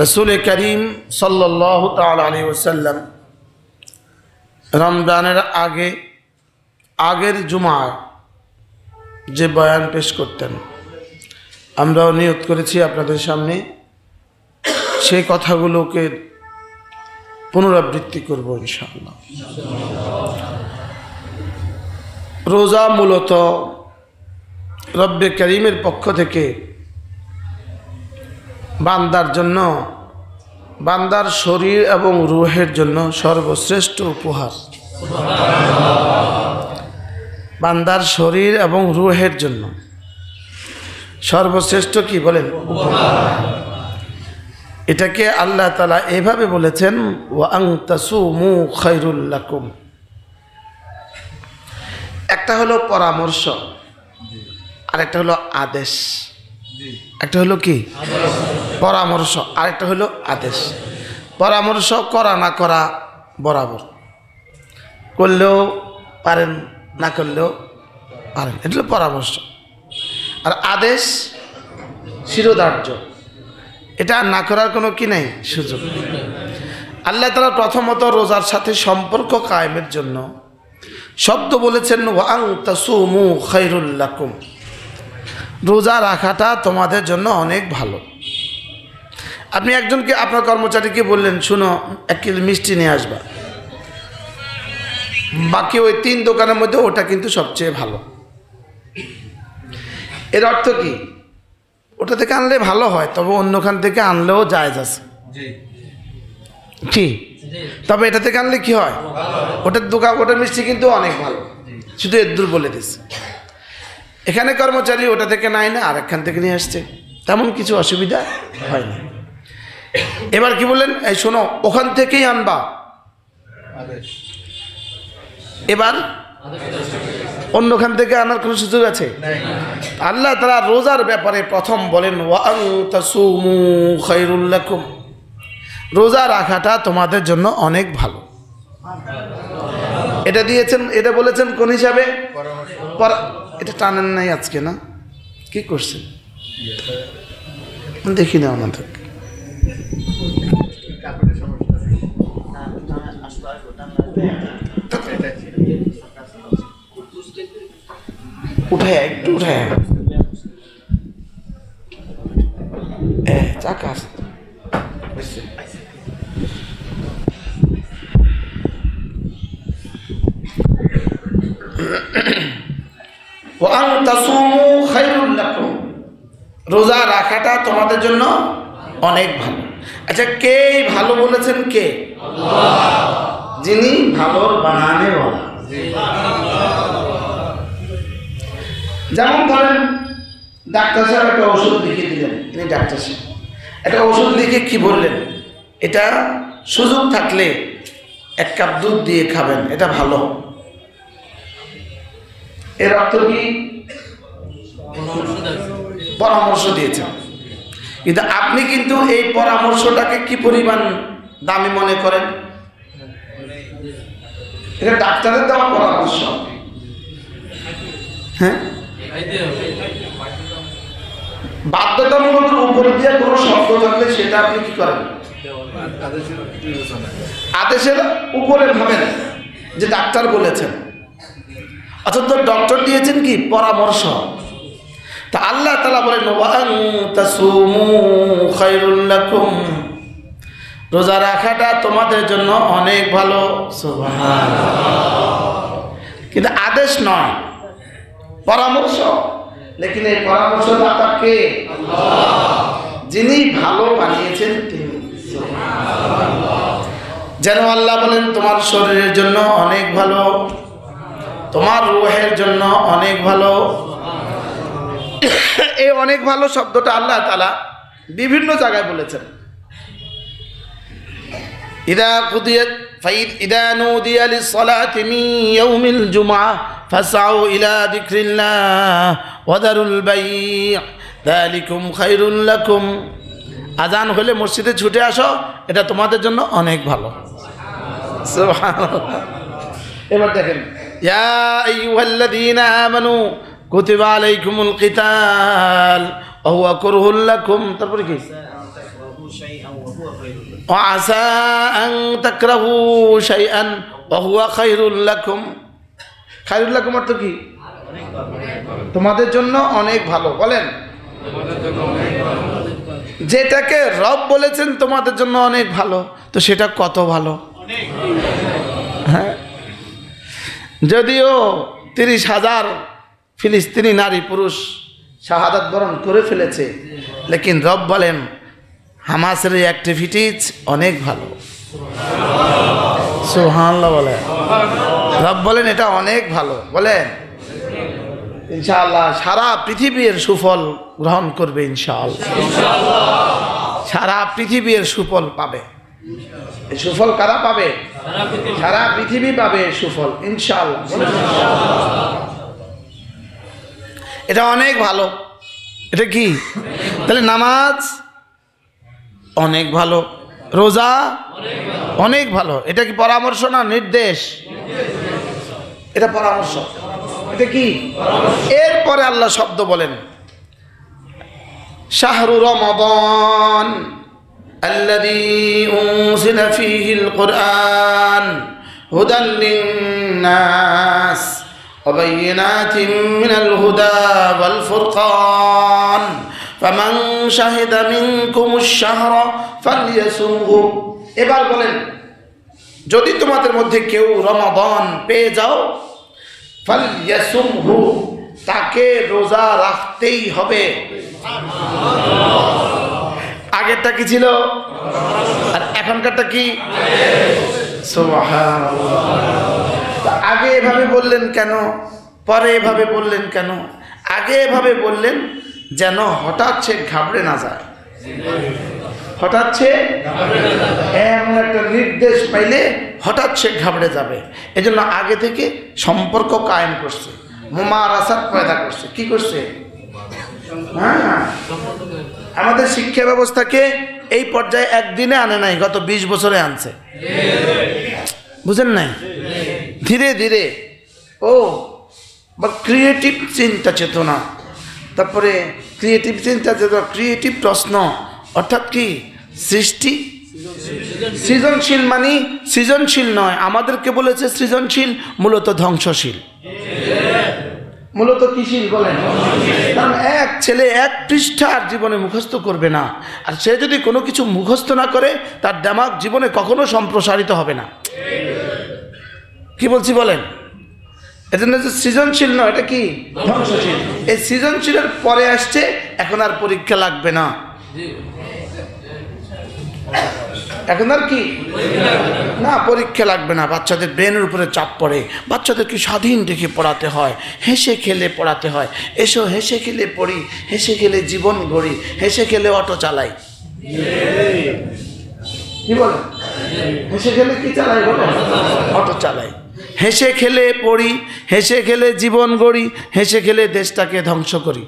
रसूल करीम सल्लल्लाहु ताला अलैहि वसल्लम रमजानेर आगेर जुमाय जे बयान पेश करतें আমরাও নিয়ত করেছি আপনাদের সামনে সেই কথাগুলোকে পুনরাবৃত্তি করব ইনশাআল্লাহ। রোজা মূলত রব্বে করিমের পক্ষ থেকে বান্দার জন্য, বান্দার শরীর এবং রূহের জন্য সর্বশ্রেষ্ঠ উপহার। বান্দার শরীর এবং রূহের জন্য সর্বশ্রেষ্ঠ কি বলেন? এটাকে আল্লাহ তাআলা এভাবে বলেছেন, ওয়া আন তাসুমু খায়রুল লাকুম। একটা হলো পরামর্শ আর একটা হলো আদেশ। একটা হলো কি পরামর্শ আর একটা হলো আদেশ। পরামর্শ করা না করা বরাবর, করলেও পারেন না করলেও পারেন, এটা হলো পরামর্শ। আর আদেশ শিরোধার্য, এটা না করার কোনো কি নেই, সুযোগ। আল্লাহ তাআলা প্রথমত রোজার সাথে সম্পর্ক কায়েমের জন্য শব্দ বলেছেন ওয়া আন তাসুমু খায়রুল লাকুম। রোজা রাখাটা তোমাদের জন্য অনেক ভালো। আপনি একজনকে, আপনার কর্মচারীকে বললেন, শুনো 1 কিলো মিষ্টি নিয়ে আসবা, বাকি ওই 3 দোকানের মধ্যে ওটা কিন্তু সবচেয়ে ভালো। এর অর্থ কি? ওটা থেকে আনলে ভালো হয়, তবে অন্যখান থেকে আনলেও জায়েজ আছে কি, তবে এটা থেকে আনলে কি হয়, ওটার দোকান, ওটার মিষ্টি কিন্তু অনেক ভালো, শুধু এদুর বলে দিচ্ছে। এখানে কর্মচারী ওটা থেকে নেয় না, আরেকখান থেকে নিয়ে আসছে, তেমন কিছু অসুবিধা হয় না। এবার কি বললেন, এই শোনো ওখান থেকেই আনবা। এবার অন্যখান থেকে আনার কোনো সুযোগ আছে? আল্লাহ তাআলা রোজার ব্যাপারে প্রথম বলেন ওয়া আন তাসুমু খায়রুল লাকুম। রোজা রাখাটা তোমাদের জন্য অনেক ভালো। এটা দিয়েছেন, এটা বলেছেন কোন হিসাবে? এটা টানেন নাই আজকে, না কি করছেন দেখি না আমাদের। উঠে একটু উঠে চাকা ওয়া আন তাসুমু খায়রুল লাকুম। রোজা রাখাটা তোমাদের জন্য অনেক ভালো। আচ্ছা, কে ভালো বলেছেন? কে? আল্লাহ, যিনি ভালো বানানেওয়ালা। যেমন ধরেন ডাক্তার সাহেব একটা ওষুধ লিখে দিলেন, তিনি ডাক্তার সাহেব একটা ওষুধ লিখে কি বললেন, এটা সুযোগ থাকলে 1 কাপ দুধ দিয়ে খাবেন, এটা ভালো। এর অর্থ কি? পরামর্শ দিয়েছেন, কিন্তু আপনি কিন্তু এই পরামর্শটাকে কি পরিমাণ দামি মনে করেন? এটা ডাক্তারের দেওয়া পরামর্শ। হ্যাঁ, বাধ্যতামূলকের উপরে দিয়ে কোনো শব্দ থাকলে সেটা আপনি কি করেন? আদেশের উপরে ভাবেন যে ডাক্তার বলেছেন, অথচ ডক্টর দিয়েছেন কি পরামর্শ। তা আল্লাহ তাআলা বলেন ওয়া আন তাসুমু খায়রুল লাকুম। রোজা রাখাটা তোমাদের জন্য অনেক ভালো। সুবহানাল্লাহ। কিন্তু আদেশ নয়, পরামর্শ। লেকিন এই পরামর্শদাতা কে? আল্লাহ, যিনি ভালো বানিয়েছেন তিনি। সুবহানাল্লাহ। যেন আল্লাহ বলেন তোমার শরীরের জন্য অনেক ভালো, তোমার রূহের জন্য অনেক ভালো। এই অনেক ভালো শব্দটা আল্লাহ তাআলা বিভিন্ন জায়গায় বলেছেন। ইদা নুদিয়া লিস-সালাতি মিন ইয়াউমিল জুমআহ ফাসআউ ইলা যিকরিল্লাহ ওয়া দারুল বাই' যালিকুম খায়রুল লাকুম। আজান হলে মসজিদে ছুটে আসো, এটা তোমাদের জন্য অনেক ভালো। সুবহানাল্লাহ। এবার দেখেন, ইয়া আইয়ুহাল্লাযীনা আমানু কুতিবা আলাইকুমুল কিতাল ওয়া হুয়া কুরহুল লাকুম। তারপরে কি? ওয়া আসা আন তাকরাহু শাইআন ওয়া হুয়া খায়রুল লাকুম। খায়রুল লাকুম অর্থ কি? তোমাদের জন্য অনেক ভালো। বলেন, যেটাকে রব বলেছেন তোমাদের জন্য অনেক ভালো, তো সেটা কত ভালো। হ্যাঁ, যদিও 30,000 ফিলিস্তিনি নারী পুরুষ শাহাদাত বরণ করে ফেলেছে, লেকিন রব বলেন হামাসের এই অ্যাক্টিভিটিজ অনেক ভালো। সুবহানাল্লাহ বলে, রব বলেন এটা অনেক ভালো। বলেন ইনশাআল্লাহ সারা পৃথিবীর সুফল গ্রহণ করবে, ইনশাআল্লাহ সারা পৃথিবীর সুফল পাবে। এই সুফল কারা পাবে? সারা পৃথিবী পাবে সুফল, ইনশাআল্লাহ। এটা অনেক ভালো। এটা কি? তাহলে নামাজ অনেক ভালো, রোজা অনেক ভালো। এটা কি পরামর্শ না নির্দেশ? এটা পরামর্শ। এটা কি? এরপরে আল্লাহ শব্দ বলেন শাহরু রমাদান আল্লাযী উনজিলা ফীহিল কুরআন হুদাল লিন-নাস ওয়া বায়িনাতিন মিনাল হুদা ওয়াল ফুরকান ফামান শাহিদা মিনকুমুশ শাহরা ফালইয়াসুমহু। এবার বলেন যদি তোমাদের মধ্যে কেউ রমাদান পেয়ে যাও, ফালইয়াসুমহু, তাকে রোজা রাখতেই হবে। আগেরটা কি ছিল আর এখনকারটা কি? সুবহানাল্লাহ। আগে এভাবে বললেন কেন, পরে এভাবে বললেন কেন? আগে এভাবে বললেন যেন হঠাৎ সে ঘাবড়ে না যায়। হঠাৎ সে এমন একটা নির্দেশ পাইলে হঠাৎ সে ঘাবড়ে যাবে, এজন্য আগে থেকে সম্পর্ক কায়েম করছে, মুমারাসাত পয়দা করছে। কি করছে? হ্যাঁ, আমাদের শিক্ষা ব্যবস্থাকে এই পর্যায়ে একদিনে আনে নাই, গত 20 বছরে আনছে। বুঝেন নাই? ধীরে ধীরে বা ক্রিয়েটিভ চিন্তা চেতনা, তারপরে ক্রিয়েটিভ চিন্তা চেতনা, ক্রিয়েটিভ প্রশ্ন, অর্থাৎ কি সৃষ্টি, সৃজনশীল মানে সৃজনশীল নয়, আমাদেরকে বলেছে সৃজনশীল মূলত ধ্বংসশীল। মূলত কিশীল বলেন? কারণ এক ছেলে 1 পৃষ্ঠা আর জীবনে মুখস্থ করবে না, আর সে যদি কোনো কিছু মুখস্থ না করে তার দিমাগ জীবনে কখনো সম্প্রসারিত হবে না। কি বলছি বলেন? এজন্য যে সৃজনশীল নয়, এটা কি? ধ্বংসশীল। এই সৃজনশীলের পরে আসছে এখন আর পরীক্ষা লাগবে না। এখন আর কি না, পরীক্ষা লাগবে না। বাচ্চাদের ব্রেনের উপরে চাপ পড়ে, বাচ্চাদেরকে স্বাধীন রেখে পড়াতে হয়, হেসে খেলে পড়াতে হয়। এসো হেসে খেলে পড়ি, হেসে খেলে জীবন গড়ি, হেসে খেলে অটো চালাই। কি বলে? হেসে খেলে কি চালাই? বলে অটো চালাই। হেসে খেলে পড়ি, হেসে খেলে জীবন গড়ি, হেসে খেলে দেশটাকে ধ্বংস করি।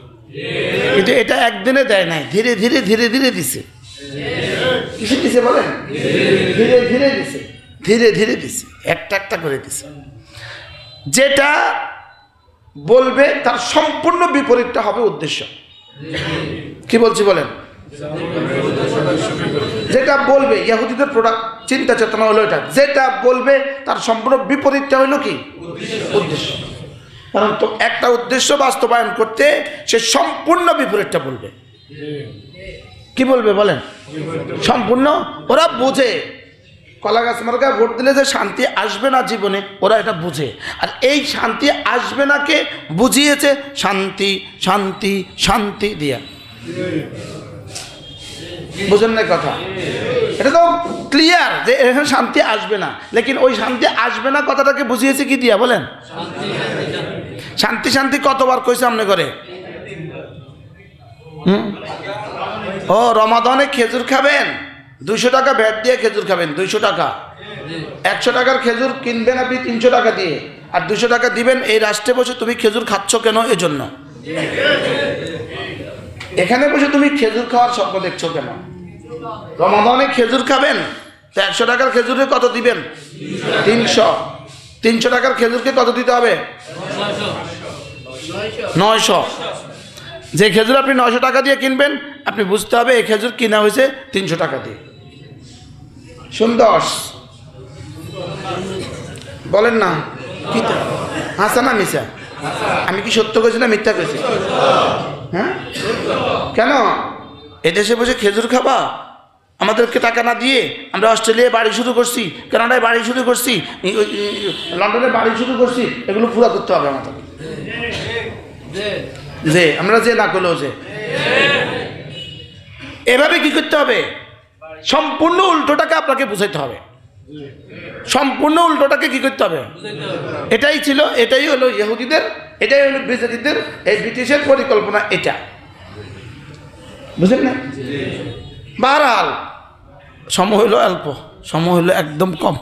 কিন্তু এটা একদিনে দেয় নাই, ধীরে ধীরে ধীরে ধীরে দিছে। কিসে দিছে বলেন? ধীরে ধীরে দিছে, ধীরে ধীরে দিছে, একটা একটা করে দিছে। যেটা বলবে তার সম্পূর্ণ বিপরীতটা হবে উদ্দেশ্য। কি বলছি বলেন? যেটা বলবে, ইহুদিদের প্রোডাক্ট চিন্তা চেতনা হলো এটা, যেটা বলবে তার সম্পূর্ণ বিপরীতটা হলো কি? উদ্দেশ্য। কারণ তো একটা উদ্দেশ্য বাস্তবায়ন করতে সে সম্পূর্ণ বিপরীতটা বলবে। কি বলবে বলেন? সম্পূর্ণ। ওরা বোঝে কলা গাছ মার্কা ভোট দিলে যে শান্তি আসবে না জীবনে, ওরা এটা বুঝে। আর এই শান্তি আসবে না কে বুঝিয়েছে? শান্তি শান্তি শান্তি দিয়া। বুঝেন না কথা? এটা তো ক্লিয়ার যে এখানে শান্তি আসবে না, লেকিন ওই শান্তি আসবে না কথাটাকে বুঝিয়েছে কি দিয়া বলেন? শান্তি শান্তি কতবার কইছে আমনে করে? ও রমাদানে খেজুর খাবেন, 200 টাকা ভ্যাট দিয়ে খেজুর খাবেন, 200 টাকা। 100 টাকার খেজুর কিনবেন আপনি 300 টাকা দিয়ে, আর 200 টাকা দিবেন এই রাষ্ট্রে বসে তুমি খেজুর খাচ্ছ কেন? এজন্য। এখানে বসে তুমি খেজুর খাওয়ার স্বপ্ন দেখছো কেন? রমাদানে খেজুর খাবেন তো 100 টাকার খেজুরে কত দিবেন? 300। 300 টাকার খেজুরকে কত দিতে হবে? 900। যে খেজুর আপনি 900 টাকা দিয়ে কিনবেন, আপনি বুঝতে হবে এই খেজুর কিনা হয়েছে 300 টাকা দিয়ে। সুন্দর বলেন না কি হাসা না মিশা? আমি কি সত্য কইছি না মিথ্যা কইছি? হ্যাঁ কেন এদেশে বসে খেজুর খাবা? আমাদেরকে টাকা না দিয়ে আমরা অস্ট্রেলিয়ায় বাড়ি শুরু করছি, কানাডায় বাড়ি শুরু করছি, লন্ডনে বাড়ি শুরু করছি, এগুলো পুরো করতে হবে আমাদের। যে আমরা যে না করলেও যে এভাবে কি করতে হবে? সম্পূর্ণ উল্টোটাকে আপনাকে বুঝাইতে হবে। সম্পূর্ণ উল্টোটাকে কি করতে হবে? এটাই ছিল, এটাই হলো ইহুদিদের, এটাই হলো ব্রিটিশদের, এই ব্রিটিশের পরিকল্পনা এটা, বুঝলেন না? বারহাল সময় হইল অল্প, সময় হইল একদম কম।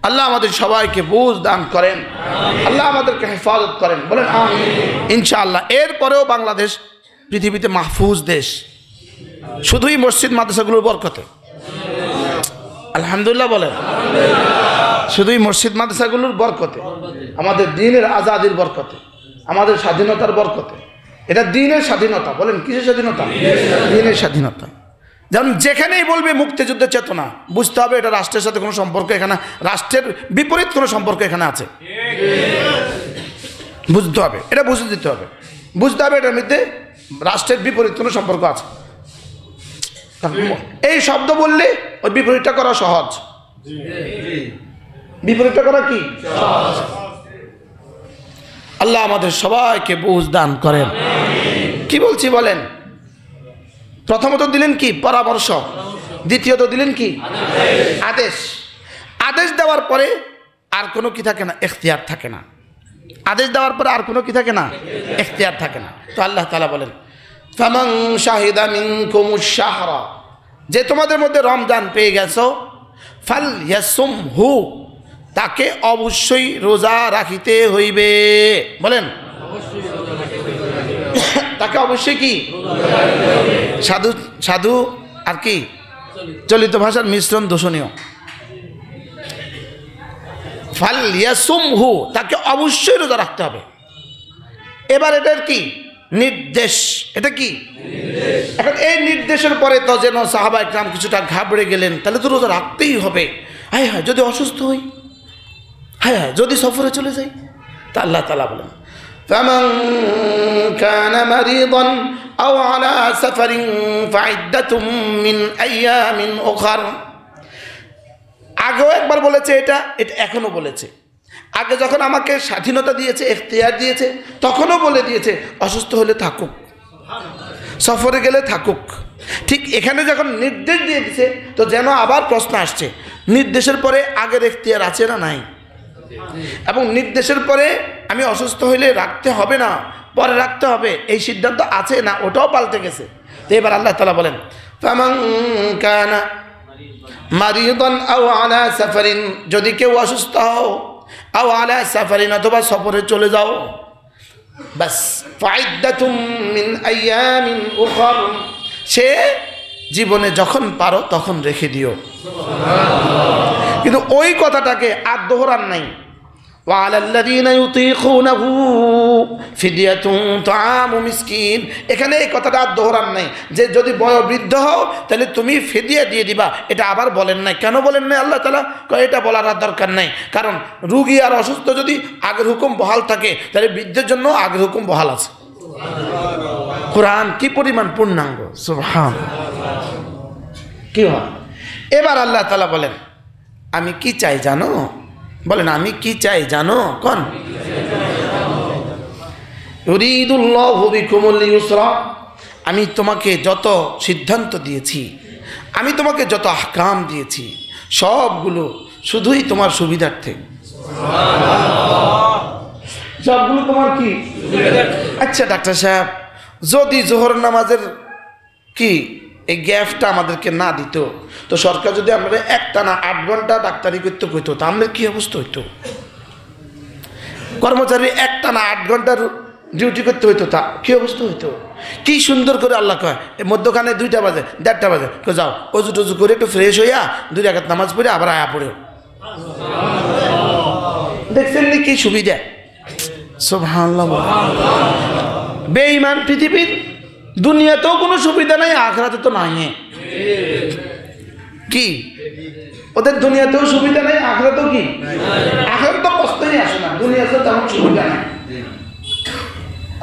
আল্লাহ আমাদের সবাইকে বুঝ দান করেন, আল্লাহ আমাদেরকে হেফাজত করেন, বলেন আমিন ইনশাআল্লাহ। এরপরেও বাংলাদেশ পৃথিবীতে মাহফুজ দেশ, শুধুই মসজিদ মাদ্রাসাগুলোর বরকতে। আলহামদুলিল্লাহ বলেন, শুধুই মসজিদ মাদ্রাসাগুলোর বরকতে, আমাদের দ্বীনের আজাদির বরকতে, আমাদের স্বাধীনতার বরকতে। এটা দ্বীনের স্বাধীনতা। বলেন কিসের স্বাধীনতা? দ্বীনের স্বাধীনতা। যেমন যেখানেই বলবে মুক্তিযুদ্ধের চেতনা, বুঝতে হবে এটা রাষ্ট্রের সাথে কোনো সম্পর্ক, এখানে রাষ্ট্রের বিপরীত কোনো সম্পর্ক এখানে আছে, বুঝতে হবে, এটা বুঝে দিতে হবে, বুঝতে হবে এটার মধ্যে রাষ্ট্রের বিপরীত কোনো সম্পর্ক আছে। এই শব্দ বললে ওই বিপরীতটা করা সহজ। বিপরীতটা করা কি সহজ? আল্লাহ আমাদের সবাইকে বুঝ দান করেন। কি বলছি বলেন? প্রথমত দিলেন কি? পরামর্শ। দ্বিতীয়ত দিলেন কি? আদেশ। আদেশ দেওয়ার পরে আর কোনো কি থাকে না? এখতিয়ার থাকে না। আদেশ দেওয়ার পরে আর কোনো কি থাকে না? এখতিয়ার থাকে না। তো আল্লাহ তাআলা বলেন, ফামান শাহিদা মিনকুমুশ শাহরা, যে তোমাদের মধ্যে রমজান পেয়ে গেছো, ফালইয়াসুমহু, তাকে অবশ্যই রোজা রাখিতে হইবে। বলেন তাকে অবশ্যই কি? সাধু সাধু আর কি চলিত ভাষার মিশ্রণ দোষণীয়। ফালইয়াসুমহু, তাকে অবশ্যই রোজা রাখতে হবে। এবার এটার কি নির্দেশ? এটা কি এখন এই নির্দেশের পরে তো যেন সাহাবা একরাম কিছুটা ঘাবড়ে গেলেন, তাহলে তো রোজা রাখতেই হবে। হায় হায় যদি অসুস্থ হই, হায় হায় যদি সফরে চলে যাই। তা আল্লাহ তাআলা বলেন, ফামান কানা মারিদান আও আলা সাফারিন ফাইদ্দাতুম মিন আইয়ামিন উখর। আগেও একবার বলেছে এটা, এটা এখনো বলেছে। আগে যখন আমাকে স্বাধীনতা দিয়েছে, এখতিয়ার দিয়েছে, তখনও বলে দিয়েছে অসুস্থ হলে থাকুক, সফরে গেলে থাকুক। ঠিক এখানে যখন নির্দেশ দিয়ে দিছে, তো যেন আবার প্রশ্ন আসছে, নির্দেশের পরে আগের এখতিয়ার আছে না নাই? এবং নির্দেশের পরে আমি অসুস্থ হইলে রাখতে হবে না, পরে রাখতে হবে, এই সিদ্ধান্ত আছে না? ওটাও পাল্টে গেছে। তো এবার আল্লাহ তাআলা বলেন, ফামান কানা মারিদান আও আলা সাফারিন, যদি কেউ অসুস্থ হও, আও আলা সাফারিন, অথবা সফরে চলে যাও, বাস ফাইদ্দাতুম মিন আইয়ামিন উখর, সে জীবনে যখন পারো তখন রেখে দিও। কিন্তু ওই কথাটাকে আর দোহরান নাই। ওয়ালাল্লাযীনা ইউতীকুনাহু ফিদিয়াতুন তুআমু মিসকিন, এখানে এই কথাটা আর দোহরান নাই যে যদি বয়োবৃদ্ধ হও তাহলে তুমি ফিদিয়া দিয়ে দিবা। এটা আবার বলেন নাই। কেন বলেন নাই আল্লাহ তাআলা? এটা বলার আর দরকার নাই, কারণ রোগী আর অসুস্থ যদি আগের হুকুম বহাল থাকে, তাহলে বৃদ্ধের জন্য আগের হুকুম বহাল আছে। কোরআন কি পরিমাণ পূর্ণাঙ্গ! সুবহানাল্লাহ। কি হয়? এবার আল্লাহ তাআলা বলেন, আমি কি চাই জানো? বলেন আমি কি চাই জানো? কোন ইউরিদুল্লাহু বিকুমুল ইউসরা, আমি তোমাকে যত সিদ্ধান্ত দিয়েছি, আমি তোমাকে যত আহকাম দিয়েছি, সবগুলো শুধুই তোমার সুবিধার্থে। সবগুলো তোমার কি? আচ্ছা ডাক্তার সাহেব, যদি জোহর নামাজের কি এই গ্যাপটা আমাদেরকে না দিত, তো সরকার যদি আমরা একটা না 8 ঘন্টা ডাক্তারি করতে কইতো, তা আমাদের কি অবস্থা হইতো? কর্মচারী একটা না 8 ঘন্টার ডিউটি করতে হইতো, তা কি অবস্থা হইতো? কি সুন্দর করে আল্লাহ কয়, মধ্যখানে 2টা বাজে 1:30 বাজে, যাও অজু টজু করে একটু ফ্রেশ হইয়া 2 রাকাত নামাজ পড়ে আবার আয়া পড়েও। দেখছেন নি কি সুবিধা? সুবহানাল্লাহ। বেঈমান পৃথিবীর দুনিয়াতেও কোনো সুবিধা নাই, আখিরাতে তো নাই। কি ওদের দুনিয়াতেও সুবিধা নেই, আখিরাতেও কি, আখিরাতে তো কষ্টই আসে না, দুনিয়াতে তেমন সুবিধা নেই।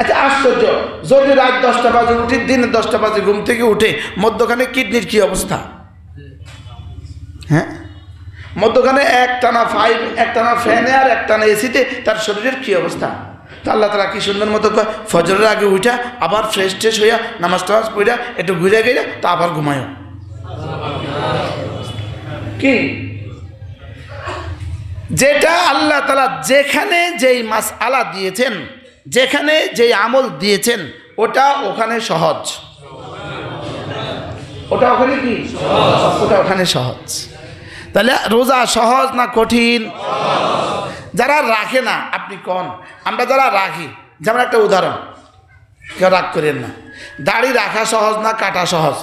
আচ্ছা আশ্চর্য, যদি রাত 10টা বাজে উঠি, দিনে 10টা বাজে ঘুম থেকে উঠে, মধ্যখানে কিডনির কি অবস্থা? হ্যাঁ, মধ্যখানে একটানা ফ্যানে আর একটানা এসিতে তার শরীরের কি অবস্থা? তো আল্লাহ তাআলা কি সুন্দর মতো ফজরের আগে উঠা আবার ফ্রেশ হইয়া নামাজ টামাজ পড়া একটু ঘুরে গেলে তা আবার ঘুমায়। কি যেটা আল্লাহ তাআলা যেখানে যেই মাসআলা দিয়েছেন, যেখানে যেই আমল দিয়েছেন, ওটা ওখানে সহজ, ওটা ওখানে কি, ওটা ওখানে সহজ। তাহলে রোজা সহজ না কঠিন? যারা রাখে না, আপনি কোন, আমরা যারা রাখি, যেমন একটা উদাহরণ, কেউ রাগ করেন না, দাড়ি রাখা সহজ না কাটা সহজ?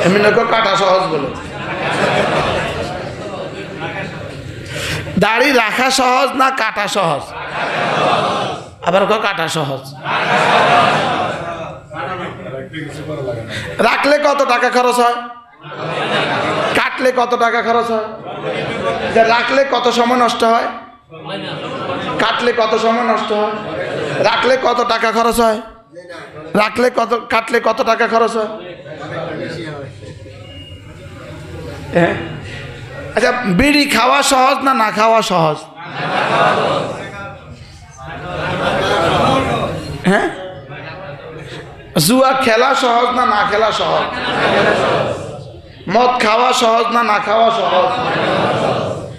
এমনি কাটা সহজ বলে, দাড়ি রাখা সহজ না কাটা সহজ? আবার কাটা সহজ। রাখলে কত টাকা খরচ হয়, কাটলে কত টাকা খরচ হয়? রাখলে কত সময় নষ্ট হয়, কাটলে কত সময় নষ্ট হয়? রাখলে কত টাকা খরচ হয়, কাটলে কত টাকা খরচ হয়? হ্যাঁ, আচ্ছা বিড়ি খাওয়া সহজ না না খাওয়া সহজ? হ্যাঁ, জুয়া খেলা সহজ না না খেলা সহজ? মদ খাওয়া সহজ না না খাওয়া সহজ?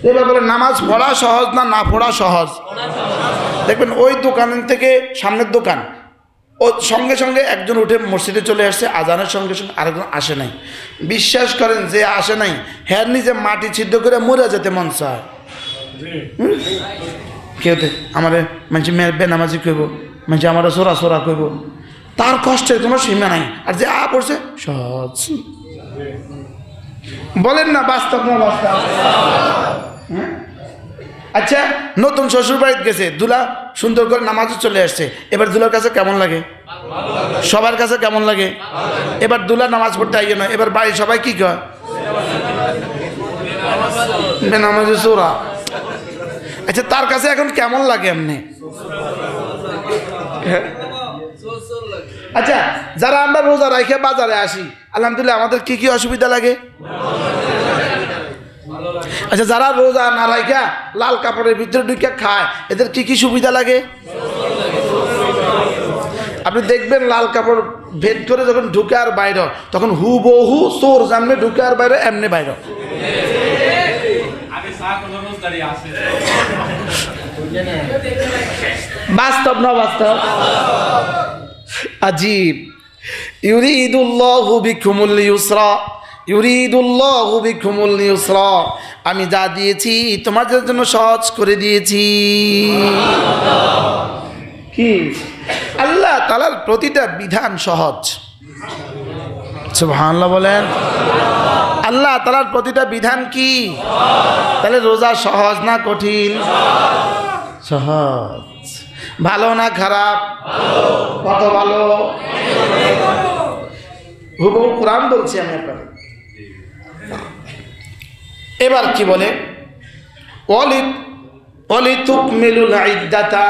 এবার বলে নামাজ পড়া সহজ না না পড়া সহজ? দেখবেন ওই দোকান থেকে সামনের দোকান, ও সঙ্গে সঙ্গে একজন উঠে মসজিদে চলে আসছে, আজানের সঙ্গে সঙ্গে আরেকজন আসে নাই। বিশ্বাস করেন যে আসে নাই, হ্যাঁ নিজে মাটি ছিদ্র করে মরে যেতে মন চায়। কেউতে আমার মানুষ বেনামাজি কইব, মানুষ আমার সোরা কইব, তার কষ্টের কোনো সীমা নাই। আর যে পড়ছে সহজ। বলেন না বাস্তব না বাস্তব? আচ্ছা নতুন শ্বশুর বাড়িতে গেছে, দুলা সুন্দর করে নামাজও চলে আসছে, এবার দুলার কাছে কেমন লাগে? সবার কাছে কেমন লাগে? এবার দুলা নামাজ পড়তে আইয়ে না, এবার বাড়ির সবাই কি কয়? বেনামাজি সোরা। আচ্ছা তার কাছে এখন কেমন লাগে এমনি? আচ্ছা যারা আমরা রোজা রাখে বাজারে আসি, আলহামদুলিল্লাহ আমাদের কি কি অসুবিধা লাগে? আচ্ছা যারা রোজা না রাখা লাল কাপড়ের ভিতরে ঢুকে খায়, এদের কি কি সুবিধা লাগে? আপনি দেখবেন লাল কাপড় ভেদ করে যখন ঢুকে আর বাইরে, তখন হুবহু চোর যেমনি ঢুকে আর বাইরে এমনি বাইরে। বাস্তব না বাস্তব? আজীব। ইউরিদুল্লাহু বিকুমুল ইউসরা, ইউরিদুল্লাহু বিকুমুল ইউসরা, আমি যা দিয়েছি তোমাদের জন্য সহজ করে দিয়েছি। কি আল্লাহ তাআলার প্রতিটা বিধান সহজ। সুবহানাল্লাহ বলেন। আল্লাহ তাআলার প্রতিটা বিধান কি? তাহলে রোজা সহজ না কঠিন? সহজ। ভালো না খারাপ? কত ভালো। হুবহু কোরআন বলছি আমি আপনাকে। এবার কি বলে? ওয়ালিতুকমিলুল ইদ্দাতা,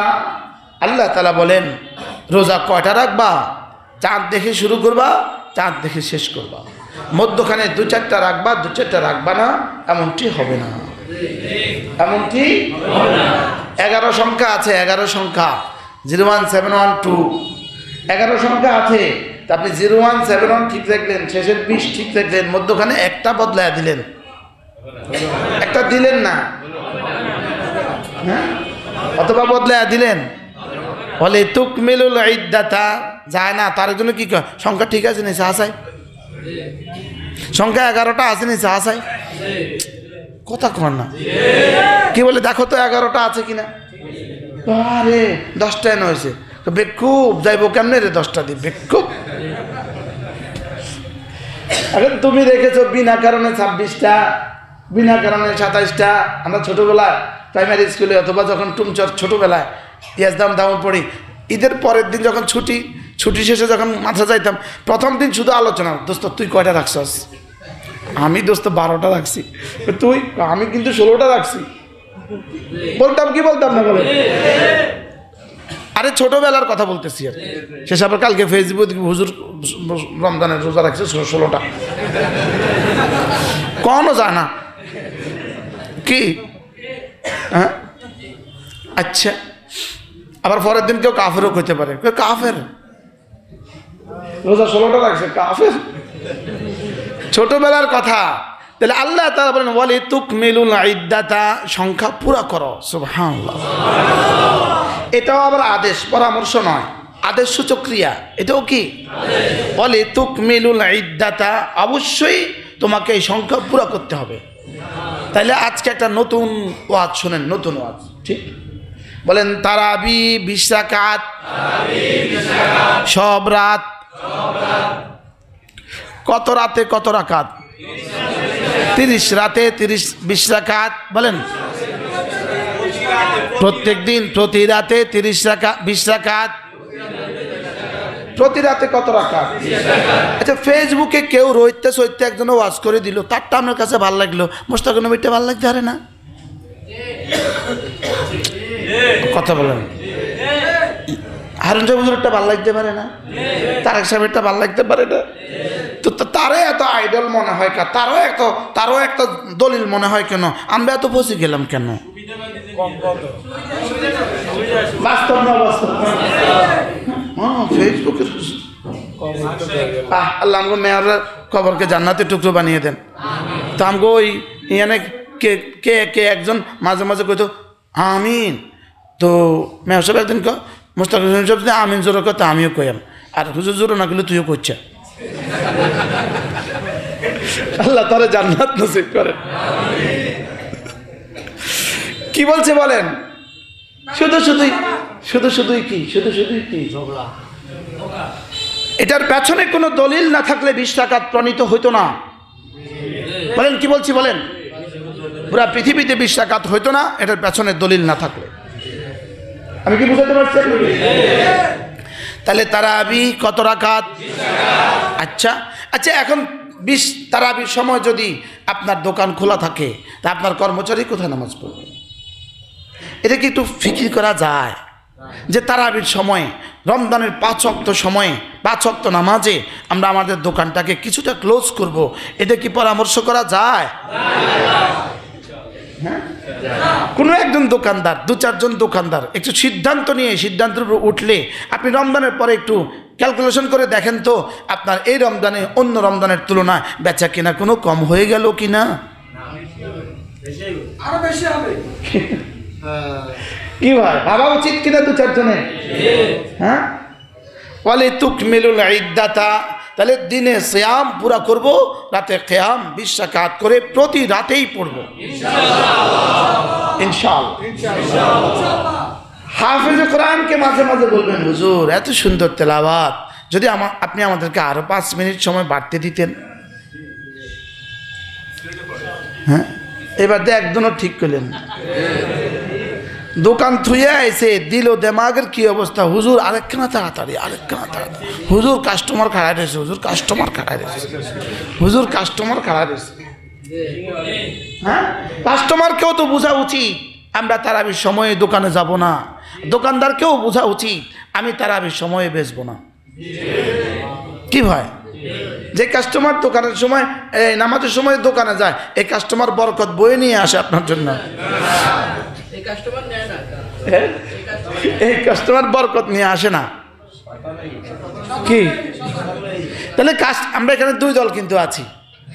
আল্লাহ তাআলা বলেন রোজা কয়টা রাখবা? চাঁদ দেখে শুরু করবা, চাঁদ দেখে শেষ করবা। মধ্যখানে 2-4টা রাখবা, 2-4টা রাখবা না, এমনটি হবে না, এমনটি 11 সংখ্যা আছে, 11 সংখ্যা 01712, 11 সংখ্যা আছে। তা আপনি 0171 ঠিক রাখলেন, শেষের 20 ঠিক রাখলেন, মধ্যখানে একটা বদলায় দিলেন, একটা দিলেন না, হ্যাঁ অথবা বদলায় দিলেন। বলে তুকমিলুল ইদ্দাতা যায় না, তার জন্য কি কয়? সংখ্যা ঠিক আছে নি সাহাসাই, সংখ্যা 11টা আছে নি সাহাসাই, কথা কর না। কি বলে দেখো তো 11টা আছে কিনা? আরে 10টা এনে হয়েছে, বেকুব যাইব কেমনে রে 10টা দিয়ে, বেকুব। এখন তুমি রেখেছো বিনা কারণে 26টা, বিনা কারণে 27টা। আমরা ছোটবেলায় প্রাইমারি স্কুলে অথবা যখন টুমচর ছোটবেলায় ইয়াজদাম দাম পড়ি, ঈদের পরের দিন যখন ছুটি শেষে যখন মাথা যাইতাম, প্রথম দিন শুধু আলোচনা, দোস্ত তুই কয়টা রাখছস? আমি দোস্ত 12টা রাখছি। তুই? আমি কিন্তু 16টা রাখছি। বলতাম কি বলতাম না বলে? আরে ছোটবেলার কথা বলতেছি। আর শেষ আবার কালকে ফেসবুক হুজুর রমজানের রোজা রাখছে 16টা, কোনো যায় না কি? হ্যাঁ, আচ্ছা। আবার পরের দিন কেউ কাফেরও কইতে পারে, কাফের রোজা 16টা রাখছে, কাফের। ছোটবেলার কথা। তাহলে আল্লাহ তাআলা বলেন ওয়ালি তুকমিলুল ইদ্দাতা, সংখ্যা পুরা করো। সুবহানাল্লাহ। এটাও আবার আদেশ, পরামর্শ নয়, আদেশ সূচক ক্রিয়া। এটাও কি? ওয়ালি তুকমিলুল ইদ্দাতা, অবশ্যই তোমাকে এই সংখ্যা পুরা করতে হবে। তাইলে আজকে একটা নতুন ওয়াজ শুনেন, নতুন ওয়াজ, ঠিক? বলেন তারাবি 20 রাকাত, সব রাত। কত রাতে কত রাকাত? 30 রাতে 20 রাকাত। বলেন প্রত্যেক দিন প্রতি রাতে 30 রাকাত, 20 রাকাত। প্রতি রাতে কত রাকাত? আচ্ছা, ফেসবুকে কেউ রইতে সইতে একজন ওয়াজ করে দিল, তারটা আপনার কাছে ভালো লাগলো, মোস্তাক নবীটা ভালো লাগতে পারে না? কথা বলেন। হারুন সাহেব হুজুরটা ভালো লাগতে পারে না? তারেক সাহেবেরটা ভালো লাগতে পারে না? তো তারও এত আইডল মনে হয়, তারও একটা দলিল মনে হয় কেন? আমরা এত ফসে গেলাম কেন? বাস্তব না বাস্তব? ফেসবুকের আল্লাহ আমগো মেয়রের কবরকে জান্নাতের টুকরো বানিয়ে দেন। তো আমগো ওই ইয়ানে কে একজন মাঝে মাঝে কইতো আমিন। তো মেয়র সাহেব একদিন মোস্তাক হোসেন সাহেব আমিন জোরে কথা, আমিও কইম। আর হুজুর জোরে না করলে তুইও কইছা। আল্লাহ তাআলা জান্নাত নসিব করেন। কি বলছে বলেন? শুধুই কি ঝগড়া। এটার পেছনে কোনো দলিল না থাকলে 20 রাকাত প্রণীত হইতো না। বলেন কি বলছি বলেন? পুরা পৃথিবীতে 20 রাকাত হইতো না এটার পেছনে দলিল না থাকলে। আমি কি বুঝাতে পারছি? তাহলে তারাবি কত রাকাত? আচ্ছা, এখন 20 তারাবির সময় যদি আপনার দোকান খোলা থাকে, তা আপনার কর্মচারী কোথায় নামাজ পড়বে? এটা কি একটু ফিকির করা যায় যে তারাবির সময়, রমজানের 5 ওয়াক্ত সময়ে 5 ওয়াক্ত নামাজে আমরা আমাদের দোকানটাকে কিছুটা ক্লোজ করব? এটা কি পরামর্শ করা যায়? হ্যাঁ, কোনো একজন দোকানদার, 2-4 জন দোকানদার একটু সিদ্ধান্ত নিয়ে সিদ্ধান্তের উপর উঠলে, আপনি রমজানের পরে একটু ক্যালকুলেশন করে দেখেন তো আপনার এই রমজানে অন্য রমজানের তুলনায় বেচা কিনা কোনো কম হয়ে গেল কিনা? আরো বেশি হবে। কি ভাই, ভাবা উচিত কিনা 2-4 জনে? হ্যাঁ, ওয়ালি তুকমিলুল ইদ্দাতা, তাহলে দিনে সিয়াম পুরা করব, রাতে কিয়াম 20 রাকাত করে প্রতি রাতেই পড়ব ইনশাআল্লাহ। হাফেজ কোরআনকে মাঝে মাঝে বলবেন হুজুর এত সুন্দর তেলাওয়াত, যদি আপনি আমাদেরকে আরো 5 মিনিট সময় বাড়তে দিতেন। হ্যাঁ, এবার একজনও ঠিক করলেন। দোকান থুয়ে আইসে দিল দেমাগের কি অবস্থা, হুজুর আরেকখানা তাড়াতাড়ি, হুজুর কাস্টমার খাড়াই রয়েছে, হ্যাঁ, কাস্টমারকেও তো বোঝা উচিত আমরা তারাবির সময়ে দোকানে যাব না। দোকানদারকেও বোঝা উচিত আমি তারাবির সময়ে বেচবো না। কি ভাই, যে কাস্টমার দোকানের সময় নামাজের সময় দোকানে যায়, এই কাস্টমার বরকত বয়ে নিয়ে আসে আপনার জন্য। এই কাস্টমার বরকত নিয়ে আসে না কি? তাহলে আমরা এখানে 2 দল কিন্তু আছি,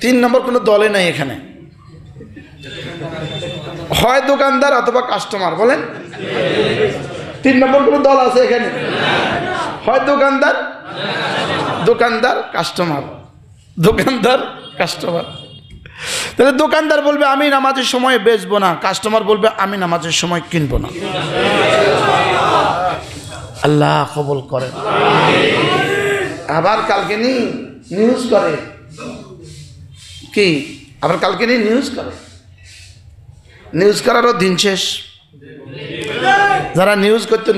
3 নম্বর কোনো দলে নাই এখানে। হয় দোকানদার অথবা কাস্টমার। বলেন 3 নম্বর কোনো দল আছে এখানে? হয় দোকানদার কাস্টমার। তাহলে দোকানদার বলবে আমি নামাজের সময় বেচবো না, কাস্টমার বলবে আমি নামাজের সময় কিনবো না। আল্লাহ কবুল করেন। আবার কালকে নিউজ করে কি? আবার কালকে নিউজ করারও দিন শেষ। যারা নিউজ করতো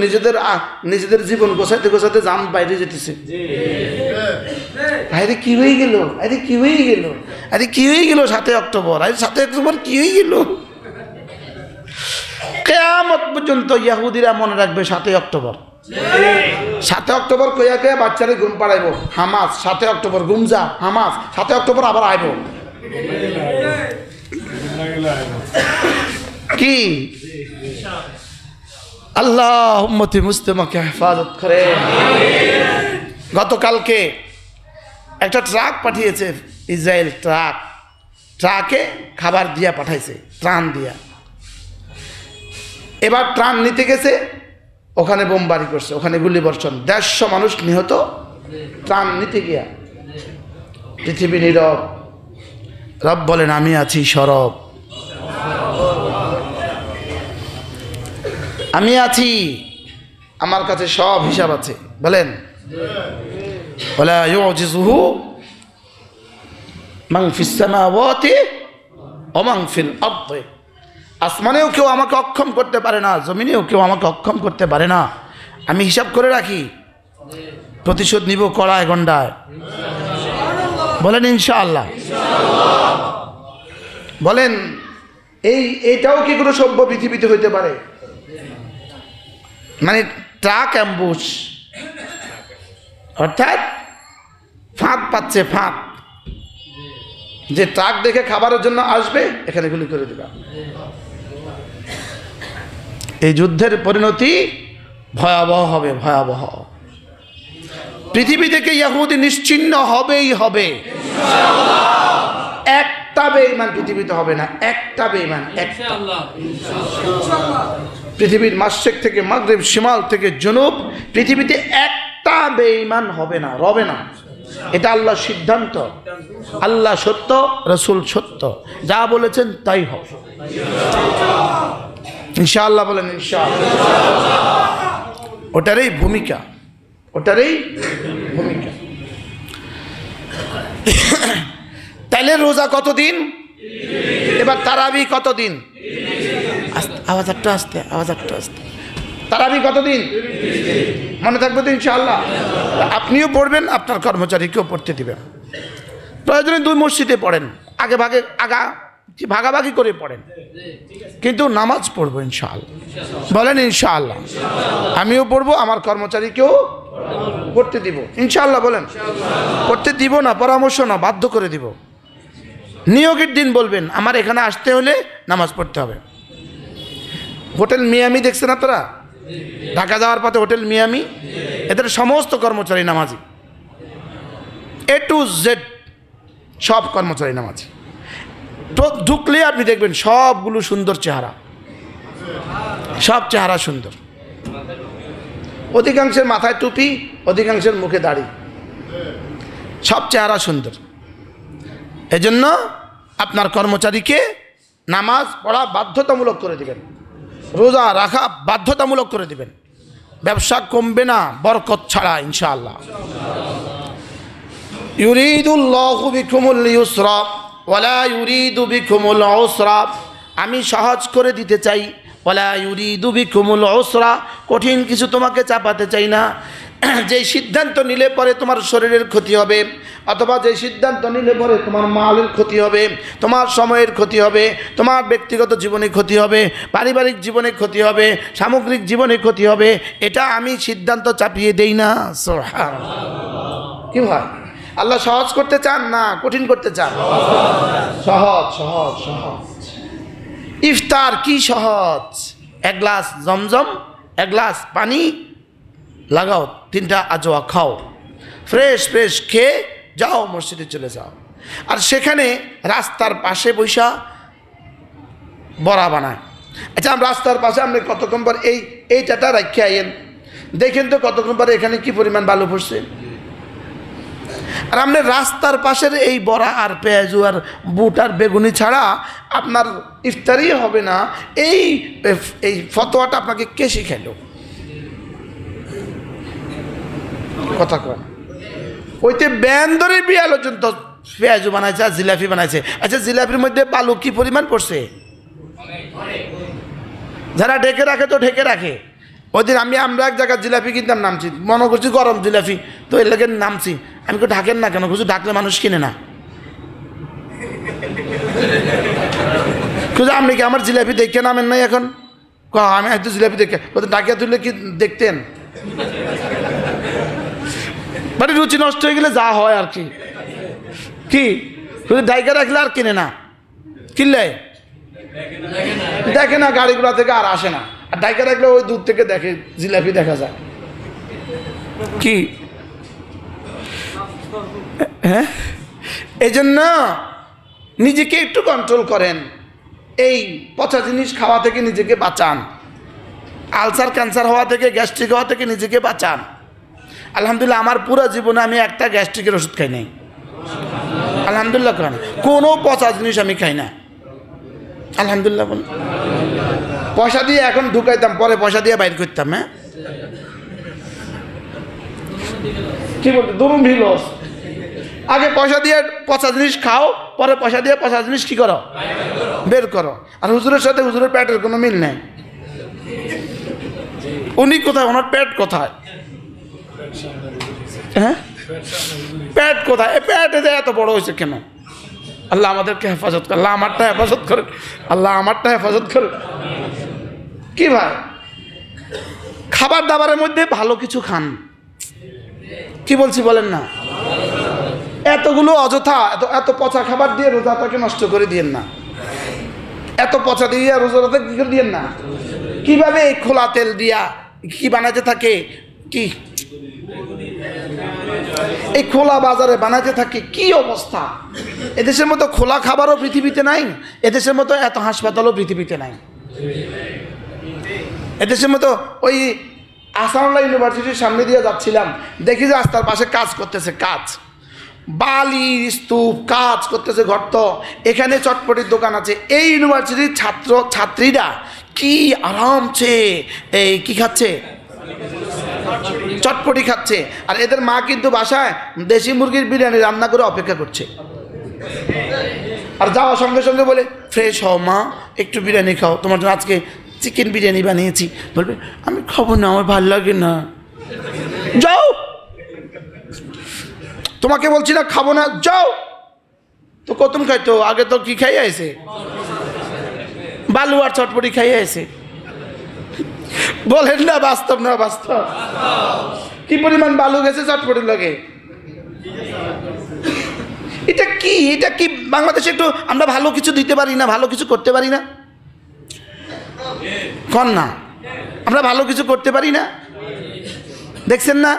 নিজেদের জীবন গোছাতে গোছাতে জাম বাইরে যেতেছে। আরে কি হয়ে গেল, আরে কি হয়ে গেল, আরে কি হয়ে গেল 7 অক্টোবর, আরে 7 অক্টোবর কি হয়ে গেল। কিয়ামত পর্যন্ত ইহুদিরা মনে রাখবে 7 অক্টোবর। 7 অক্টোবর কইয়া কইয়া বাচ্চারে ঘুম পাড়াইব, হামাস 7 অক্টোবর ঘুম যা, হামাস 7 অক্টোবর আবার আইব। কি আল্লাহ উম্মতি মুসলিমাকে হেফাজত করে। গতকালকে একটা ট্রাক পাঠিয়েছে ইসরায়েল, ট্রাকে খাবার দিয়া পাঠাইছে, ত্রাণ দিয়া। এবার ত্রাণ নিতে গেছে, ওখানে বোমবারি করছে, ওখানে গুলি বর্ষণ, 150 মানুষ নিহত ত্রাণ নিতে গিয়া। পৃথিবী নীরব। রব বলেন আমি আছি সরব, আমি আছি, আমার কাছে সব হিসাব আছে। বলেন ওয়ালা ইউজিজুহু মান ফিস সামাওয়াতি ওয়া মান ফিল আরদি। আসমানেও কেউ আমাকে অক্ষম করতে পারে না, জমিনেও কেউ আমাকে অক্ষম করতে পারে না। আমি হিসাব করে রাখি, প্রতিশোধ নিব কড়ায় গন্ডায়। বলেন ইনশাআল্লাহ। বলেন এইটাও কি কোনো সভ্য পৃথিবীতে হইতে পারে? মানে ট্রাক অ্যাম্বুশ, অর্থাৎ ফাঁদ পাচ্ছে, ফাঁদ, যে ট্রাক দেখে খাবারের জন্য আসবে এখানে গুলি করে দিবা। এই যুদ্ধের পরিণতি ভয়াবহ হবে, ভয়াবহ। পৃথিবী থেকে ইহুদি নিশ্চিহ্ন হবেই হবে। একটা বেঈমান পৃথিবীতে হবে না, একটা বেঈমান, একটা। পৃথিবীর মাশরিক থেকে মাগরিব, শিমাল থেকে জনুব, পৃথিবীতে একটা বেঈমান হবে না, রবে না। এটা আল্লাহর সিদ্ধান্ত। আল্লাহ সত্য, রাসূল সত্য, যা বলেছেন তাই হবে ইনশাআল্লাহ। বলেন ইনশাআল্লাহ। ওটারই ভূমিকা, ওটারই ভূমিকা। তাইলে রোজা কতদিন? এবার তারাবি কতদিন? আওয়াজ একটু আসতে, আওয়াজ একটু আসতে। তারাবি কতদিন? মনে থাকবে তো ইনশাআল্লাহ। আপনিও পড়বেন, আপনার কর্মচারীকেও পড়তে দিবেন। প্রয়োজনে 2 মসজিদে পড়েন, ভাগাভাগি করে পড়েন, কিন্তু নামাজ পড়বো ইনশাআল্লাহ। বলেন ইনশাআল্লাহ। আমিও পড়বো, আমার কর্মচারীকেও পড়তে দিব ইনশাআল্লাহ। বলেন পড়তে দিব না, পরামর্শ না, বাধ্য করে দিব। নিয়োগের দিন বলবেন আমার এখানে আসতে হলে নামাজ পড়তে হবে। হোটেল মিয়ামি দেখছে না তোরা? ঢাকা যাওয়ার পথে হোটেল মিয়ামি, এদের সমস্ত কর্মচারী নামাজি, A to Z সব কর্মচারী নামাজি। তো ঢুকলে আপনি দেখবেন সবগুলো সুন্দর চেহারা, সব চেহারা সুন্দর। অধিকাংশের মাথায় টুপি, অধিকাংশের মুখে দাড়ি, সব চেহারা সুন্দর। এজন্য আপনার কর্মচারীকে নামাজ পড়া বাধ্যতামূলক করে দিবেন, রোজা রাখা বাধ্যতামূলক করে দিবেন। ব্যবসা কমবে না বরকত ছাড়া ইনশাআল্লাহ। ইউরিদুল্লাহু বিকুমুল ইউসরা ওয়ালা ইউরিদু বিকুমুল উসরা। আমি সহজ করে দিতে চাই, ওয়ালা ইউরিদু বিকুমুল উসরা, কঠিন কিছু তোমাকে চাপাতে চাই না। যে সিদ্ধান্ত নিলে পরে তোমার শরীরের ক্ষতি হবে, অথবা যে সিদ্ধান্ত নিলে পরে তোমার মালের ক্ষতি হবে, তোমার সময়ের ক্ষতি হবে, তোমার ব্যক্তিগত জীবনে ক্ষতি হবে, পারিবারিক জীবনে ক্ষতি হবে, সামগ্রিক জীবনে ক্ষতি হবে, এটা আমি সিদ্ধান্ত চাপিয়ে দেই না। সুবহানাল্লাহ। কি ভাই, আল্লাহ সহজ করতে চান না কঠিন করতে চান? সহজ, সহজ, সহজ। ইফতার কি সহজ? 1 গ্লাস জমজম, 1 গ্লাস পানি লাগাও, 3টা আজওয়া খাও, ফ্রেশ ফ্রেশ খেয়ে যাও, মসজিদে চলে যাও। আর সেখানে রাস্তার পাশে বৈশা বড়া বানায়। আচ্ছা, রাস্তার পাশে আপনি কতক্ষণ পর এইটা রাখে আইয়েন, দেখেন তো কতক্ষণ পরে এখানে কি পরিমাণ বালু পড়ছে। আর আপনি রাস্তার পাশের এই বড়া আর পেঁয়াজু আর বুট আর বেগুনি ছাড়া আপনার ইফতারি হবে না, এই ফতোয়াটা আপনাকে কে শিখাইল? কথা কয় ওইতে ব্যান ধরে বিয়াল পর্যন্ত পেঁয়াজু বানাইছে আর জিলাপি বানাইছে। আচ্ছা, জিলাপির মধ্যে বালু কি পরিমাণ পড়ছে? যারা ঢেকে রাখে তো ঢেকে রাখে। ওই দিন আমরা এক জায়গায় জিলাপি কিনতাম, নামছি, মনে করছি গরম জিলাপি, তো এর লেগে নামছি। আমি কেউ ঢাকেন না কেন? কিছু ডাকলে মানুষ কিনে না। কিন্তু আপনি কি আমার জিলাপি দেখে নামেন নাই এখন? আমি হয়তো জিলাপি দেখে ডাকিয়া তুললে কি দেখতেন? মানে রুচি নষ্ট হয়ে গেলে যা হয় আর কি, কি ডাইকা রাখলে আর কিনে না, কিনলে দেখে না, গাড়িগুলা থেকে আর আসে না। আর ডাইকা রাখলে ওই দূর থেকে দেখে, জিলাপি দেখা যায়। কি হ্যাঁ, এই জন্য নিজেকে একটু কন্ট্রোল করেন। এই পচা জিনিস খাওয়া থেকে নিজেকে বাঁচান। আলসার ক্যান্সার হওয়া থেকে, গ্যাস্ট্রিক হওয়া থেকে নিজেকে বাঁচান। আলহামদুলিল্লাহ আমার পুরো জীবনে আমি একটা গ্যাস্ট্রিকের ওষুধ খাই নাই, আলহামদুলিল্লাহ। কারণ কোনো পচা জিনিস আমি খাই না, আলহামদুলিল্লাহ। বল পয়সা দিয়ে এখন ঢুকাইতাম, পরে পয়সা দিয়ে বাইর করতাম। হ্যাঁ কি বলতো, দুরুম ভিলস। আগে পয়সা দিয়ে পচা জিনিস খাও, পরে পয়সা দিয়ে পচা জিনিস কি করো, বের করো। আর হুজুরের সাথে হুজুরের পেটের কোনো মিল নেই। উনি কোথায়, ওনার পেট কোথায়? হ্যাঁ পেট কোথায়? পেট এত বড় হয়েছে কেন? আল্লাহ আমাদেরকে হেফাজত করে, আল্লাহ আমারটা হেফাজত করে, আল্লাহ আমারটা হেফাজত করে। কি ভাই, খাবার দাবারের মধ্যে ভালো কিছু খান। কি বলছি বলেন না? এতগুলো অযথা এত পচা খাবার দিয়ে রোজাটাকে নষ্ট করে দিয়েন না। এত পচা দিয়ে রোজাটাকে কি করে দিয়েন না। কিভাবে এই খোলা তেল দিয়া কি বানাইতে থাকে, কি এই খোলা বাজারে বানাইতে থাকে, কি অবস্থা। এদেশের মতো খোলা খাবারও পৃথিবীতে নাই, এদেশের মতো এত হাসপাতালও পৃথিবীতে নাই। এদেশের মতো ওই আসানুল্লাহ ইউনিভার্সিটির সামনে দিয়ে যাচ্ছিলাম, দেখি যে রাস্তার পাশে কাজ করতেছে, কাজ বালি স্তূপ কাজ করতেছে, গর্ত। এখানে চটপটির দোকান আছে। এই ইউনিভার্সিটির ছাত্রীরা কি আরামছে এই কি খাচ্ছে, চটপটি খাচ্ছে। আর এদের মা কিন্তু বাসায় দেশি মুরগির বিরিয়ানি রান্না করে অপেক্ষা করছে। আর যাওয়ার সঙ্গে সঙ্গে বলে, ফ্রেশ হও মা, একটু বিরিয়ানি খাও, তোমার জন্য আজকে চিকেন বিরিয়ানি বানিয়েছি। বলবে আমি খাবো না, আমার ভালো লাগে না। যাও, তোমাকে বলছি না খাবো না, যাও। তো কতম খাইতো আগে, তো কি খাইয়ে আছে, বালু আর চটপটি খাইয়ে আছে। বলেন না বাস্তব না বাস্তব? কি পরিমাণ বালু গেছে চটপটির লগে। এটা কি, এটা কি বাংলাদেশে একটু আমরা ভালো কিছু দিতে পারি না, ভালো কিছু করতে পারি না? কন না, আমরা ভালো কিছু করতে পারি না? দেখছেন না,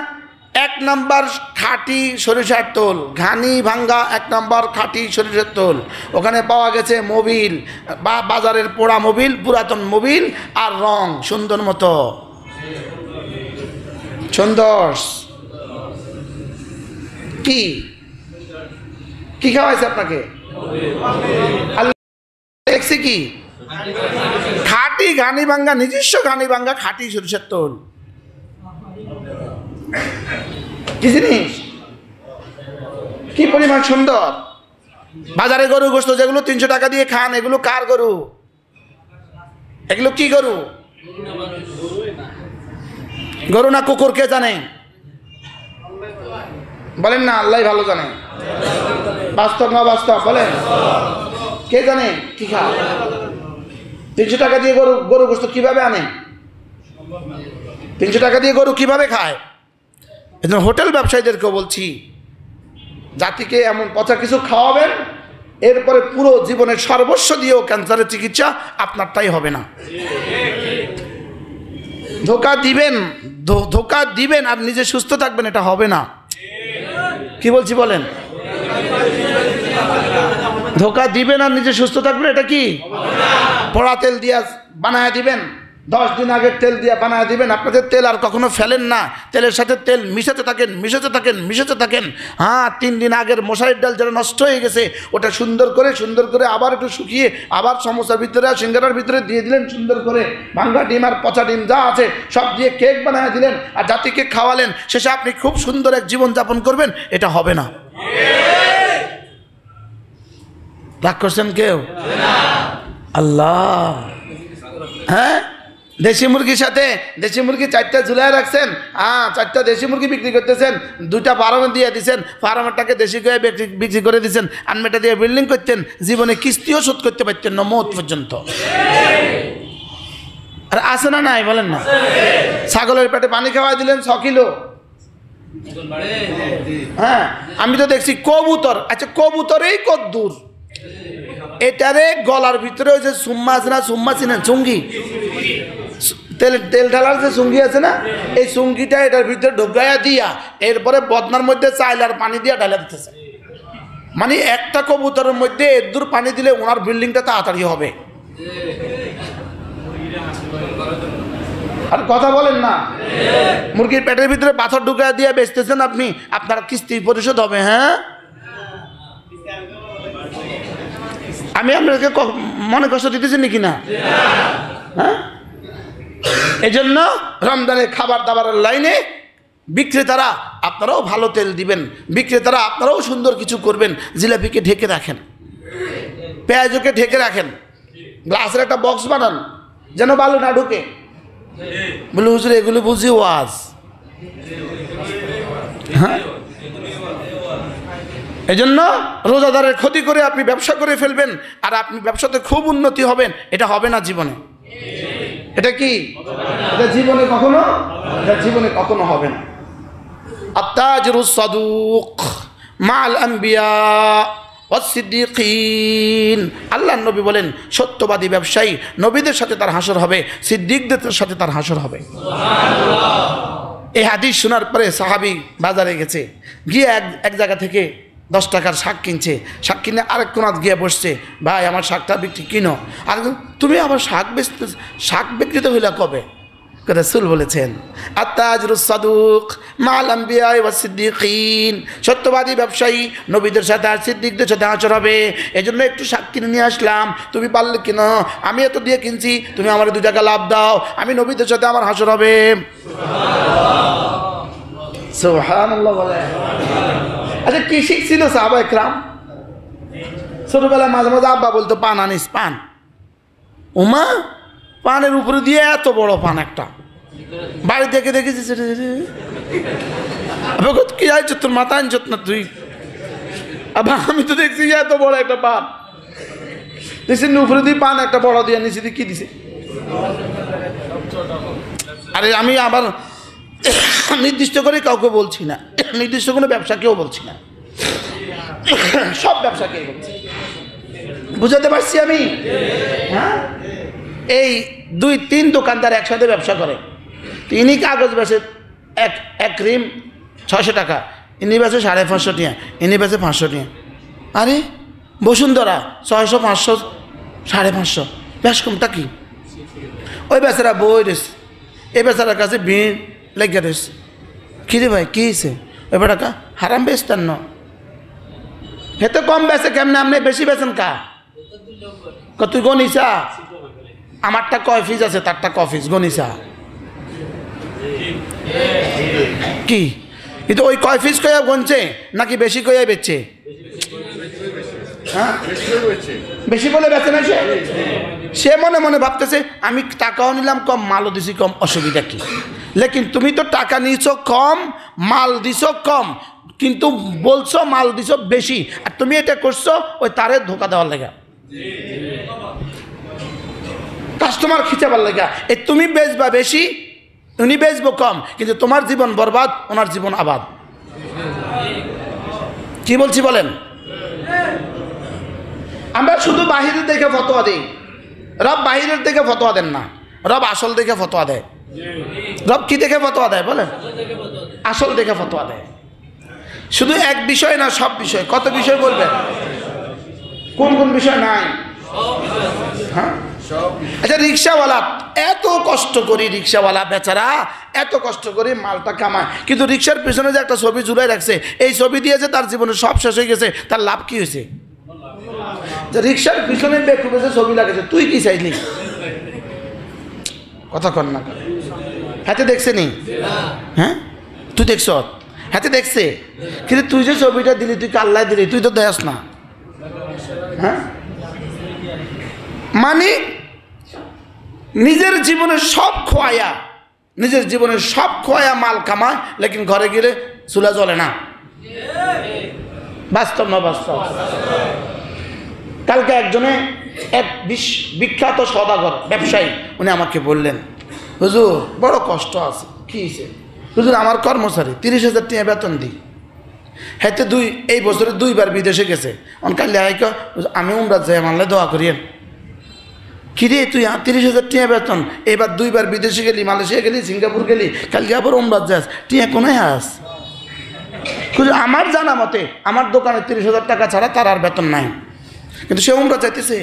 1 নাম্বার খাঁটি সরিষার তেল, ঘানি ভাঙ্গা 1 নাম্বার খাঁটি সরিষার তেল। ওখানে পাওয়া গেছে মোবিল বা বাজারের পোড়া মোবিল, পুরাতন মোবিল আর রং সুন্দর মতো, সুন্দর। কি কি খাওয়াইছে আপনাকে? দেখছি কি খাঁটি ঘানি ভাঙ্গা, নিজস্ব ঘানি ভাঙ্গা খাঁটি সরিষার তেল। কি জিনিস, কি পরিমাণ সুন্দর। বাজারে গরু গোশত যেগুলো 300 টাকা দিয়ে খান, এগুলো কার গরু? এগুলো কি গরু? গরু না কুকুর, কে জানে? বলেন না, আল্লাহ ভালো জানে। বাস্তব না বাস্তব বলেন, কে জানে কি খা? 300 টাকা দিয়ে গরু গোশত কিভাবে আনে? 300 টাকা দিয়ে গরু কিভাবে খায়? এজন্য হোটেল ব্যবসায়ীদেরকেও বলছি, জাতিকে এমন পচা কিছু খাওয়াবেন, এরপরে পুরো জীবনের সর্বস্ব দিয়েও ক্যান্সারের চিকিৎসা আপনারটাই হবে না। ধোকা দিবেন আর নিজে সুস্থ থাকবেন, এটা হবে না। কি বলছি বলেন? ধোকা দিবেন আর নিজে সুস্থ থাকবেন, এটা কি? পোড়া তেল দিয়া বানায় দিবেন, 10 দিন আগের তেল দিয়ে বানায় দিবেন। আপনাদের তেল আর কখনো ফেলেন না, তেলের সাথে তেল মিশাতে থাকেন। হ্যাঁ, 3 দিন আগের মশারির ডাল যেটা নষ্ট হয়ে গেছে, ওটা সুন্দর করে আবার একটু শুকিয়ে আবার সমোসার ভিতরে আর সিঙ্গারার ভিতরে দিয়ে দিলেন, সুন্দর করে ভাঙ্গা ডিম আর পচা ডিম যা আছে সব দিয়ে কেক বানায় দিলেন আর জাতিকে খাওয়ালেন। শেষে আপনি খুব সুন্দর এক জীবনযাপন করবেন, এটা হবে না। রাগ করছেন কেউ? আল্লাহ, হ্যাঁ দেশি মুরগির সাথে দেশি মুরগি 4টা ঝুলাই রাখছেন, 4টা দেশি মুরগি বিক্রি করতেছেন, 2টা ফার্মে দিয়ে দিচ্ছেন, ফার্মেরটাকে দেশি করে বিক্রি করে দিচ্ছেন, আর মেটা দিয়ে বিল্ডিং করতেন, জীবনে কিস্তিও শোধ করতে পারতেন না মৌত পর্যন্ত। আর আছে না নাই বলেন না? ছাগলের পেটে পানি খাওয়াই দিলেন 6 কিলো। হ্যাঁ, আমি তো দেখছি কবুতর, আচ্ছা কবুতরেই কদ্দূর, এটারে গলার ভিতরে ওই যে সুম্মা আছে না, সুম্মা চিনেন, চুঙ্গি, তেল ঢালার যে চুঙ্গি আছে না, এই চুঙ্গিটা এটার ভিতরে ঢোকাইয়া দিয়া এরপরে বদনার মধ্যে চাইল আর পানি দিয়া ঢালা দিতেছে। মানে একটা কবুতরের মধ্যে এদূর পানি দিলে ওনার বিল্ডিংটা তাড়াতাড়ি হবে। আর কথা বলেন না, মুরগির পেটের ভিতরে পাথর ঢুকাইয়া দিয়ে বেচতেছেন আপনি, আপনার কিস্তি পরিশোধ হবে। হ্যাঁ, আমি আপনাকে মনে কষ্ট দিতেছি নাকি না? হ্যাঁ, এই জন্য রমজানের খাবার দাবারের লাইনে বিক্রেতারা আপনারাও ভালো তেল দিবেন, বিক্রেতারা আপনারাও সুন্দর কিছু করবেন। জিলাপিকে ঢেকে রাখেন, পেঁয়াজকে ঢেকে রাখেন, গ্লাসের একটা বক্স বানান যেন বালু না ঢুকে। বলে হুজুর এগুলো বুঝি ওয়াজ। হ্যাঁ, এই জন্য রোজাদারের ক্ষতি করে আপনি ব্যবসা করে ফেলবেন, আর আপনি ব্যবসাতে খুব উন্নতি হবেন, এটা হবে না জীবনে। এটা কি? এটা জীবনে কখনো, এটা জীবনে কখনো হবে না। আত-তাজিরুস সাদুক মা'আল আম্বিয়া ওয়াস সিদ্দিকিন। আল্লাহর নবী বলেন, সত্যবাদী ব্যবসায়ী নবীদের সাথে তার হাসর হবে, সিদ্দিকদের সাথে তার হাসর হবে। এই হাদিস শোনার পরে সাহাবী বাজারে গেছে, গিয়ে এক জায়গা থেকে 10 টাকার শাক কিনছে, শাক কিনে আরেক কোনাত গিয়ে বসছে, ভাই আমার শাকটা বিক্রি কিনো। আর তুমি আবার শাক বিক্রিত হইলা কবে? রাসূল বলেছেন, আত-তাজিরুস সাদুক মা'আল আম্বিয়া ওয়াস সিদ্দিকিন। সত্যবাদী ব্যবসায়ী নবীদের সাথে আর সিদ্দিকদের সাথে হাসর হবে। এজন্য একটু শাক কিনে নিয়ে আসলাম, তুমি পারলে কিনো, আমি এত দিয়ে কিনছি, তুমি আমার 2 টাকা লাভ দাও, আমি নবীদের সাথে আমার হাসর হবে। সুবহানাল্লাহ বলে। আচ্ছা কি শিখছিল সাহাবা একরাম? ছোটবেলায় মাঝে মাঝে আব্বা বলতো, পান আনিস, পান। ওমা, পানের উপরে দিয়ে এত বড় পান একটা, বাড়ি থেকে দেখেছি কি আইছ তোর মাথা আনছ না তুই? আবার আমি তো দেখছি এত বড় একটা পান, দেখছি উপরে দিয়ে পান একটা বড় দিয়ে নিচে দিয়ে কি দিছে। আরে আমি আবার নির্দিষ্ট করে কাউকে বলছি না, নির্দিষ্ট কোনো ব্যবসাকেও বলছি না, সব ব্যবসাকেই বলছি। বুঝাতে পারছি আমি? হ্যাঁ, এই 2-3 দোকানদার একসাথে ব্যবসা করে, তিনি কাগজ বেচে এক রিম 600 টাকা, ইনি বেচে 550 টাকা, ইনি বেচে 500 টাকা। আরে বসুন্ধরা 600, 500, 550, বেশ কমটা কি? ওই বেচারা বই রয়েছে, এই বেচারার কাছে ভিড় লেগে রয়েছে। কিরে ভাই কি হয়েছে? ওই বেটাকা হারাম বেচতেন না, হেতে কম বেচে কেমনে, আপনি বেশি বেচেন কা? তুই গনিসা, আমারটা কয় পিস আছে, তারটা কয় পিস গনিসা কি? কিন্তু ওই কয় পিস কয়া গনছে নাকি বেশি কয়া বেচছে? হ্যাঁ, বেশি বলে বেচে না সে মনে মনে ভাবতেছে আমি টাকাও নিলাম কম, মালও দিছি কম, অসুবিধা কি? লেকিন তুমি তো টাকা নিয়েছো কম, মাল দিছো কম, কিন্তু বলছো মাল দিছো বেশি, আর তুমি এটা করছো ওই তারে ধোকা দেওয়ার লেগা, কাস্টমার খিচাবার লেগা। এই তুমি বেচবা বেশি, উনি বেচবো কম, কিন্তু তোমার জীবন বরবাদ, ওনার জীবন আবাদ। কি বলছি বলেন? আমরা শুধু বাহিরের দেখে ফতোয়া দিই, রব বাহিরের দেখে ফতোয়া দেন না, রব আসল দেখে ফতোয়া দেয়। রব কি দেখে ফতোয়া দেয় বলেন? আসল দেখে ফতোয়া দেয়। শুধু এক বিষয় না, সব বিষয়। কত বিষয় বলবেন? কোন কোন বিষয় নাই? হ্যাঁ, আচ্ছা রিক্সাওয়ালা এত কষ্ট করি, রিক্সাওয়ালা বেচারা এত কষ্ট করে মালটা কামায়, কিন্তু রিক্সার পিছনে যে একটা ছবি ঝুলাই রাখছে, এই ছবি দিয়েছে তার জীবনে সব শেষ হয়ে গেছে, তার লাভ কি হয়েছে? যে রিক্সার পিছনে বেকুবেছে ছবি লাগেছে, তুই কি চাইলি? কথা কর না, হাতে দেখছে নি? হ্যাঁ, তুই দেখছ? হাতে দেখছে, কিন্তু তুই যে ছবিটা দিলি, তুই কাল্লাই দিলি, তুই তো দেখ না। হ্যাঁ, মানে নিজের জীবনে সব খোয়ায়া, নিজের জীবনে সব খোয়ায়া মাল কামায়, লেকিন ঘরে গেলে চুলা জ্বলে না। বাস্তব না বাস্তব? কালকে একজনে এক বিখ্যাত সওদাগর ব্যবসায়ী উনি আমাকে বললেন, হুজুর বড় কষ্ট আছে। কি হয়েছে? হুজুর আমার কর্মচারী 30,000 টাকা বেতন দিই, হ্যাঁ এই বছরে 2বার বিদেশে গেছে। কাল্লি আমি উমরাত যাই, মানলে দোয়া করিয়েন। কিরে তুই 30,000 টাকা বেতন, এবার 2বার বিদেশে গেলি, মালয়েশিয়া গেলি, সিঙ্গাপুর গেলি, কালকে আবার উমরাত যাস, টিয়া কোনায় হাস? আমার জানা মতে আমার দোকানে 30,000 টাকা ছাড়া তার আর বেতন নাই, কিন্তু সে উমরাত যাইতেছে।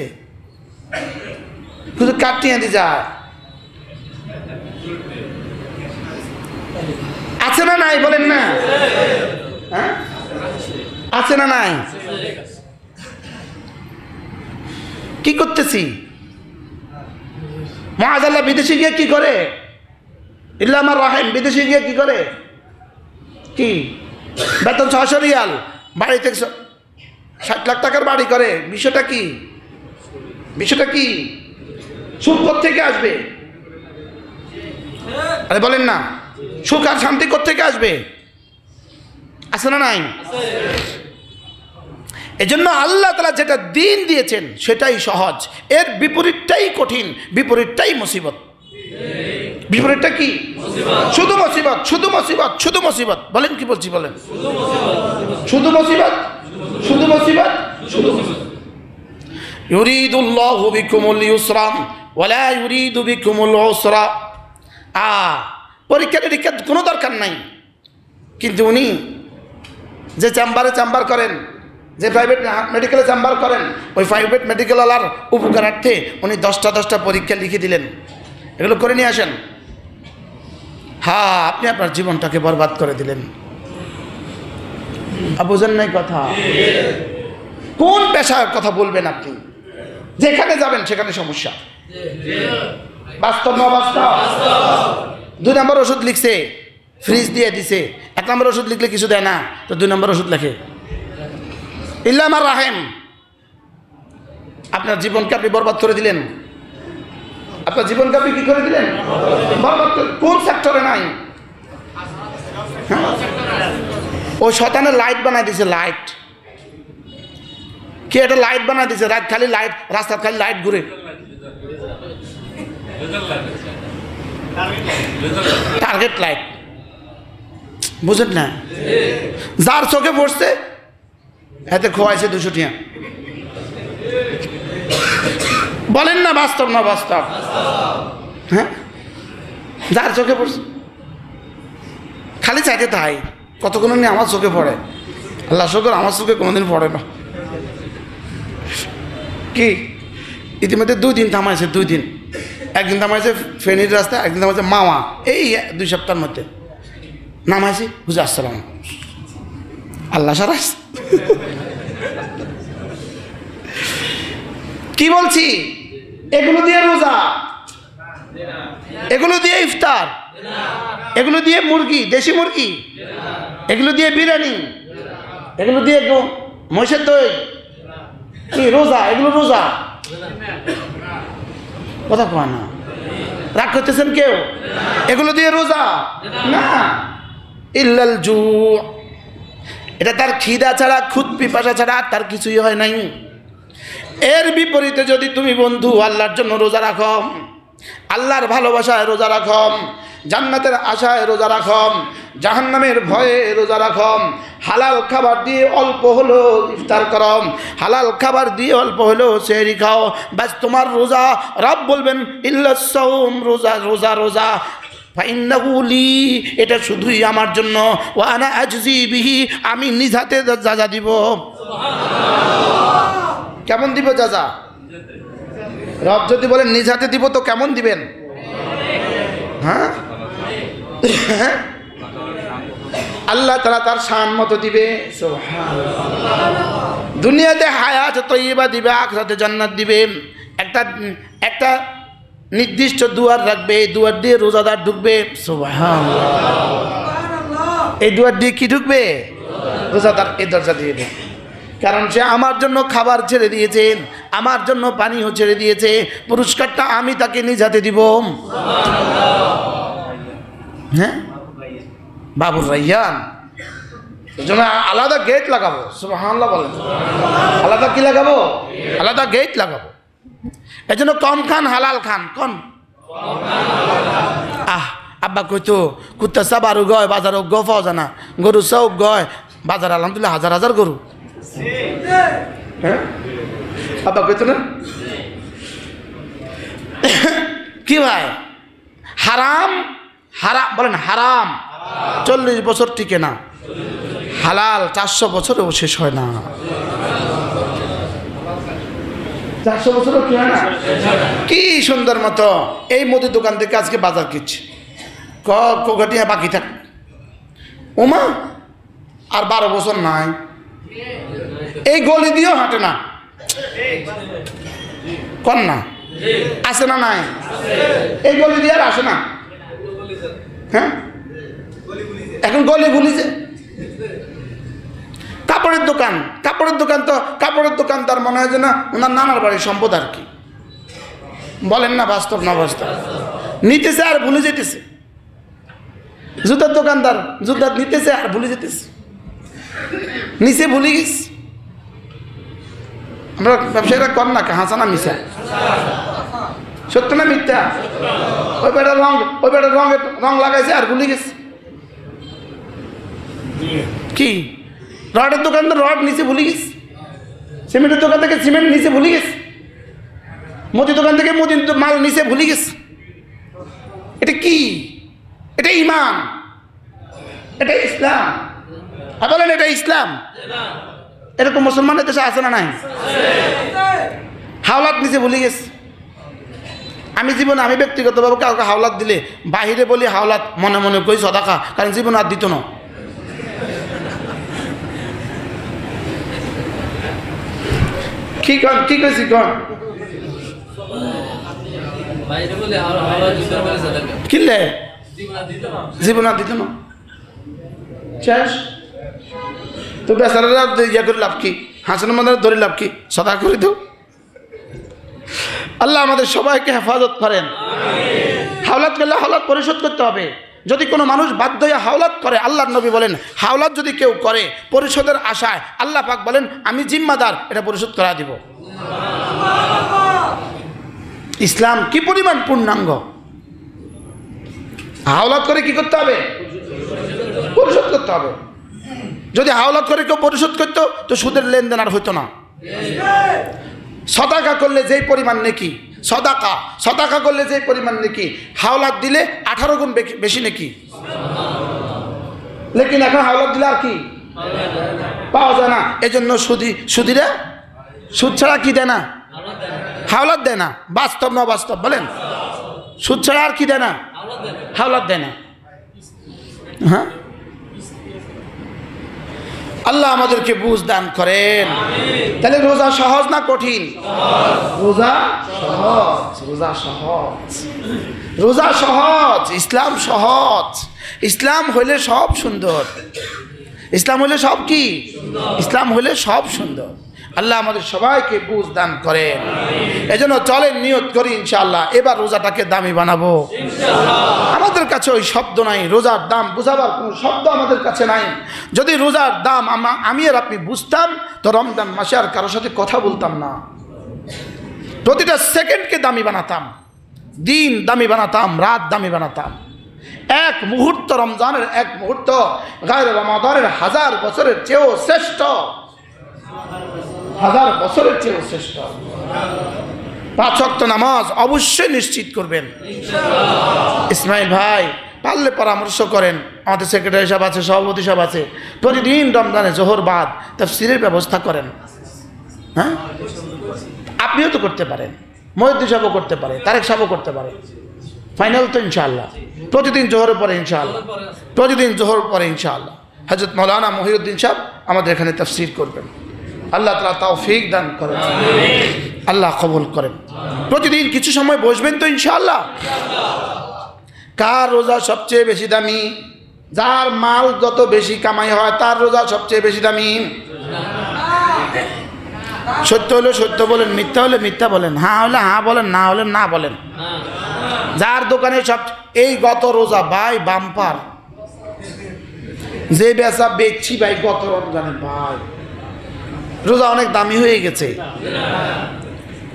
শুধু কার টিয়া দিয়ে যায়? আছে না নাই বলেন না? হ্যাঁ আছে না নাই? কি করতেছি? মাআযাল্লাহ বিদেশে গিয়ে কি করে? ইল্লা মান রাহিম, বিদেশে গিয়ে কি করে? কি বেতন 600 রিয়াল, বাড়িতে 60 লাখ টাকার বাড়ি করে। বিষয়টা কি? বিষয়টা কি? সুখ থেকে আসবে? আরে বলেন না, সুখ আর শান্তি থেকে আসবে? আছে না নাই? এজন্য আল্লাহ তাআলা যেটা দিন দিয়েছেন সেটাই সহজ, এর বিপরীতটাই কঠিন, বিপরীতটাই মুসিবত। বিপরীতটা কি? শুধু মুসিবত, শুধু মুসিবত, শুধু মুসিবত। বলেন কি বলছি? বলেন শুধু মুসিবত, শুধু মুসিবত, শুধু মুসিবত। ইউরিদুল্লাহু বিকুমুল ইউসরা ওয়া লা ইউরিদু বিকুমুল উসরা। পরীক্ষা নিরীক্ষার কোনো দরকার নাই, কিন্তু উনি যে চেম্বার করেন, যে প্রাইভেট মেডিকেলে চেম্বার করেন, ওই প্রাইভেট মেডিকেলওয়ালার উপকারার্থে উনি 10টা পরীক্ষা লিখে দিলেন, এগুলো করে নিয়ে আসেন। হ্যাঁ, আপনি আপনার জীবনটাকে বরবাদ করে দিলেন। বুঝেন নাই কথা? কোন পেশার কথা বলবেন আপনি? যেখানে যাবেন সেখানে সমস্যা। বাস্তব না বাস্তব? 2 নম্বর ওষুধ লিখছে, ফ্রিজ দিয়ে দিছে। 1 নম্বর ওষুধ লিখলে কিছু দেয় না, তো 2 নম্বর ওষুধ লেখে। ইল্লা মান রাহিম। আপনার জীবনকে আপনি বরবাদ করে দিলেন। আপনার জীবনকে আপনি কি করে দিলেন? বরবাদ। কোন সেক্টরে নাই? ওই শয়তানের লাইট বানাই দিছে। লাইট কি? এটা লাইট বানাই দিছে, রাত খালি লাইট, রাস্তার খালি লাইট ঘুরে। টার্গেট লাইট, বুঝেন না? যার চোখে পড়ছে এতে খোয়াইছে 200 টাকা। বলেন না বাস্তব না বাস্তব? হ্যাঁ, যার চোখে পড়ছে খালি চাইতে তাই। কতক্ষণ নিয়ে আমার চোখে পড়ে, আল্লাহ শুকর আমার চোখে কোনোদিন পড়ে না। কি ইতিমধ্যে 2 দিন থামাইছে, 2 দিন। একদিন থামাইছে ফেনীর রাস্তা, একদিন থামাইছে মামা, এই 2 সপ্তাহের মধ্যে নামাইছি। হুজুর আসসালাম, আল্লাহ সারাস। কি বলছি? এগুলো দিয়ে রোজা, এগুলো দিয়ে ইফতার, এগুলো দিয়ে মুরগি, দেশি মুরগি, এগুলো দিয়ে বিরিয়ানি, এগুলো দিয়ে মহিষের দই, কি রোজা? এগুলো রোজা? কথা কয় না, রাগ করতেছেন কেউ? এগুলো দিয়ে রোজা না। ইল্লাল জু, এটা তার খিদা ছাড়া, খুদ পিপাসা ছাড়া তার কিছুই হয় নাই। এর বিপরীতে যদি তুমি বন্ধু আল্লাহর জন্য রোজা রাখো, আল্লাহর ভালোবাসায় রোজা রাখো, জান্নাতের আশায় রোজা রাখো, জাহান্নামের ভয়ে রোজা রাখো, হালাল খাবার দিয়ে অল্প হলো ইফতার করো, হালাল খাবার দিয়ে অল্প হলো সেহরি খাও, বাস তোমার রোজা। রব বলবেন ইল্লাস সাওম, রোজা রোজা রোজা, ফাইন্নাহু লি, এটা শুধুই আমার জন্য, ওয়া আনা আজজি বিহি, আমি নিজ হাতে যাজা দিব। কেমন দিব যাজা? রব যদি বলেন নিজ হাতে দিব তো কেমন দিবেন? হ্যাঁ, আল্লাহ তাআলা তার শান মতো দিবে। দুনিয়াতে হায়াত তৈয়বা দিবে, আখিরাতে জান্নাত দিবে। একটা নির্দিষ্ট দুয়ার রাখবে, এই দুয়ার দিয়ে রোজাদার ঢুকবে। সুবহানাল্লাহ। এই দুয়ার দিয়ে কি ঢুকবে? রোজাদার এই দরজা দিয়ে ঢুকবে। কারণ সে আমার জন্য খাবার ছেড়ে দিয়েছেন, আমার জন্য পানিও ছেড়ে দিয়েছে, পুরস্কারটা আমি তাকে নিজ হাতে দিব। হ্যাঁ, বাবুর রাইয়ান, জন্য আলাদা গেট লাগাবো। সুবহানাল্লাহ বলেন, আলাদা কি লাগাবো? আলাদা গেট লাগাবো। এই জন্য কম খান, হালাল খান। কোন আব্বা কইতো কুত্তা সাবারু গয় বাজার গ পাওয়া যায় না, গরু চৌক গয় বাজার আলহামদুলিল্লাহ হাজার হাজার গরু। হ্যাঁ, আব্বা কইতো না? কি ভাই, হারাম হারাম বলেন, হারাম 40 বছর টিকে না, হালাল 400 বছরেও শেষ হয় না। 400 বছরও কি হয় না? কি সুন্দর মতো এই মুদি দোকান থেকে আজকে বাজার কিনছে, কটিয়া বাকি থাক ওমা আর 12 বছর নাই, এই গলি দিয়েও হাঁটে না। কন না আসে না? নাই, এই গলি দিয়ে আর আসে না। হ্যাঁ, এখন গলি গুলিছে। কাপড়ের দোকান, কাপড়ের দোকান তো কাপড়ের দোকানদার মনে হয় যে না ওনার নানার বাড়ির সম্পদ আর কি। বলেন না বাস্তব না বাস্তব? নিতেছে আর ভুলে যেতেছে। জুতার দোকানদার জুতা নিতেছে আর ভুলে যেতেছে, নিচে ভুলে গেছে। আমরা ব্যবসায়ীরা কর না হাসানা মিশা, সত্য না মিথ্যা? ওই বেটার রং লাগাইছে আর ভুলে গেছে। কি রডের দোকান তো রড নিচে ভুলে গেছে, সিমেন্টের দোকান থেকে সিমেন্ট নিচে ভুলে গেছে, মুদি দোকান থেকে মুদি মাল নিচে ভুলে গেছে। এটা কি? এটা ঈমান, এটা ইসলাম। বলেন এটা ইসলাম? এরকম মুসলমানের দেশে আছে না নাই? হাওলাত নিচে ভুলে গেছে। আমি জীবনে আমি ব্যক্তিগতভাবে কাউকে হাওলাত দিলে বাহিরে বলি হাওলাত, মনে মনে কই সদাকা, কারণ জীবন আর দিত না। কি কন কি কইছি কন কিনলে জীবন আর দিত না, শেষ। তো বেচারারা ইয়া করে লাভ কি? হাসানের মধ্যে ধরে লাভ কি? সদা করে দেও। আল্লাহ আমাদের সবাইকে হেফাজত করেন। হাওলাত করলে হাওলাত পরিশোধ করতে হবে। যদি কোনো মানুষ বাধ্য হয়ে হাওলাত করে, আল্লাহর নবী বলেন হাওলাত যদি কেউ করে পরিশোধের আশায়, আল্লাহ পাক বলেন আমি জিম্মাদার, এটা পরিশোধ করা দিব। ইসলাম কি পরিমাণ পূর্ণাঙ্গ! হাওলাত করে কি করতে হবে? পরিশোধ করতে হবে। যদি হাওলাত করে কেউ পরিশোধ করতো তো সুদের লেনদেন আর হইতো না। সদাকা করলে যেই পরিমাণ নেকি, সদাকা করলে যেই পরিমাণ নেকি, হাওলাত দিলে 18 গুণ বেশি নেকি। লেকিন এখন হাওলাত দিলে আর কি পাওয়া যায় না। এই জন্য সুদীরা সুদ ছাড়া কি দেয় না? হাওলাত দেয় না। বাস্তব না বাস্তব বলেন? সুদ ছাড়া আর কি দেয় না? হাওলাত দেয় না। হ্যাঁ, আল্লাহ আমাদেরকে বুঝ দান করেন। তাহলে রোজা সহজ না কঠিন? রোজা সহজ, রোজা সহজ, রোজা সহজ। ইসলাম সহজ। ইসলাম হইলে সব সুন্দর। ইসলাম হইলে সব কি? ইসলাম হইলে সব সুন্দর। আল্লাহ আমাদের সবাইকে বুঝ দান করেন। এজন্য চলেন নিয়ত করি ইনশাআল্লাহ এবার রোজাটাকে দামি বানাবো। আমাদের কাছে ওই শব্দ নাই, রোজার দাম বুঝাবার কোনো শব্দ আমাদের কাছে নাই। যদি রোজার দাম আমি আর আপনি বুঝতাম তো রমজান মাসে আর কারোর সাথে কথা বলতাম না। প্রতিটা সেকেন্ডকে দামি বানাতাম, দিন দামি বানাতাম, রাত দামি বানাতাম। এক মুহূর্ত, রমজানের এক মুহূর্ত গায়রে রমাদানের 1000 বছরের চেয়েও শ্রেষ্ঠ, 1000 বছরের চেয়েও শ্রেষ্ঠ। 5 ওয়াক্ত নামাজ অবশ্যই নিশ্চিত করবেন। ইসমাইল ভাই পারলে পরামর্শ করেন, আমাদের সেক্রেটারি সাহেব আছে, সভাপতি সাহেব আছে, প্রতিদিন রমজানে জোহর বাদ তাফসীরের ব্যবস্থা করেন। হ্যাঁ, আপনিও তো করতে পারেন, মহিউদ্দিন সাহেবও করতে পারে, তারেক সাহেবও করতে পারে। ফাইনাল তো ইনশাআল্লাহ প্রতিদিন জোহরের পরে ইনশাআল্লাহ, প্রতিদিন জোহর পরে ইনশাআল্লাহ হযরত মাওলানা মহিউদ্দিন সাহেব আমাদের এখানে তাফসীর করবেন। আল্লাহ তাআলা তৌফিক দান করেন, আল্লাহ কবুল করেন। প্রতিদিন কিছু সময় বসবেন তো ইনশাআল্লাহ। কার রোজা সবচেয়ে বেশি দামি? যার মাল যত বেশি কামাই হয় তার রোজা সবচেয়ে বেশি দামি। সত্য হলে সত্য বলেন, মিথ্যা হলে মিথ্যা বলেন, হ্যাঁ হলে হ্যাঁ বলেন, না হলে না বলেন। যার দোকানে সব এই গত রোজা ভাই বাম্পার, যে বেচা বেচছি ভাই গত রমজানে ভাই রোজা অনেক দামি হয়ে গেছে।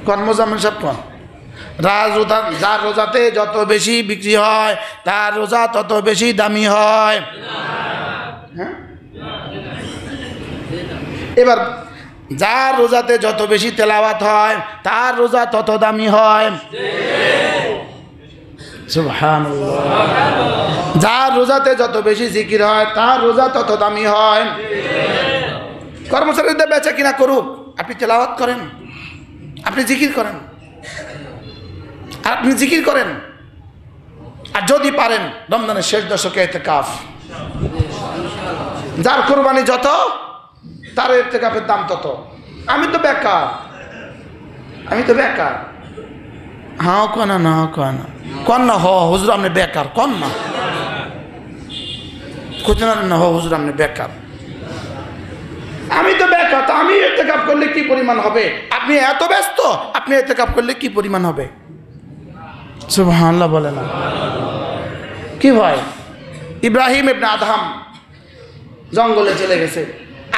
কর্মজামেন সব কন যার রোজাতে যত বেশি বিক্রি হয় তার রোজা তত বেশি দামি হয়। হ্যাঁ, এবার যার রোজাতে যত বেশি তেলাওয়াত হয় তার রোজা তত দামি হয়। সুবহানাল্লাহ। যার রোজাতে যত বেশি জিকির হয় তার রোজা তত দামি হয়। কর্মচারীদের বেচা কিনা করুক, আপনি তেলাওয়াত করেন, আপনি জিকির করেন, আপনি জিকির করেন। আর যদি পারেন রমজানের শেষ দশকে ইতিকাফ, যার কোরবানি যত তার ইতিকাফের দাম তত। আমি তো বেকার, আমি তো বেকার। হ্যাঁ কন না, কন না, কন না, হ হুজুর আপনি বেকার, কন না, খুঁজলেন না, হ হুজুর আপনি বেকার। আমি তো বেকার, তো আমি ইতিকাফ করলে কি পরিমাণ হবে? আপনি এত ব্যস্ত, আপনি ইতিকাফ করলে কি পরিমাণ হবে? সুবহানাল্লাহ বলে না কি ভাই? ইব্রাহিম ইবনে আদহাম জঙ্গলে চলে গেছে,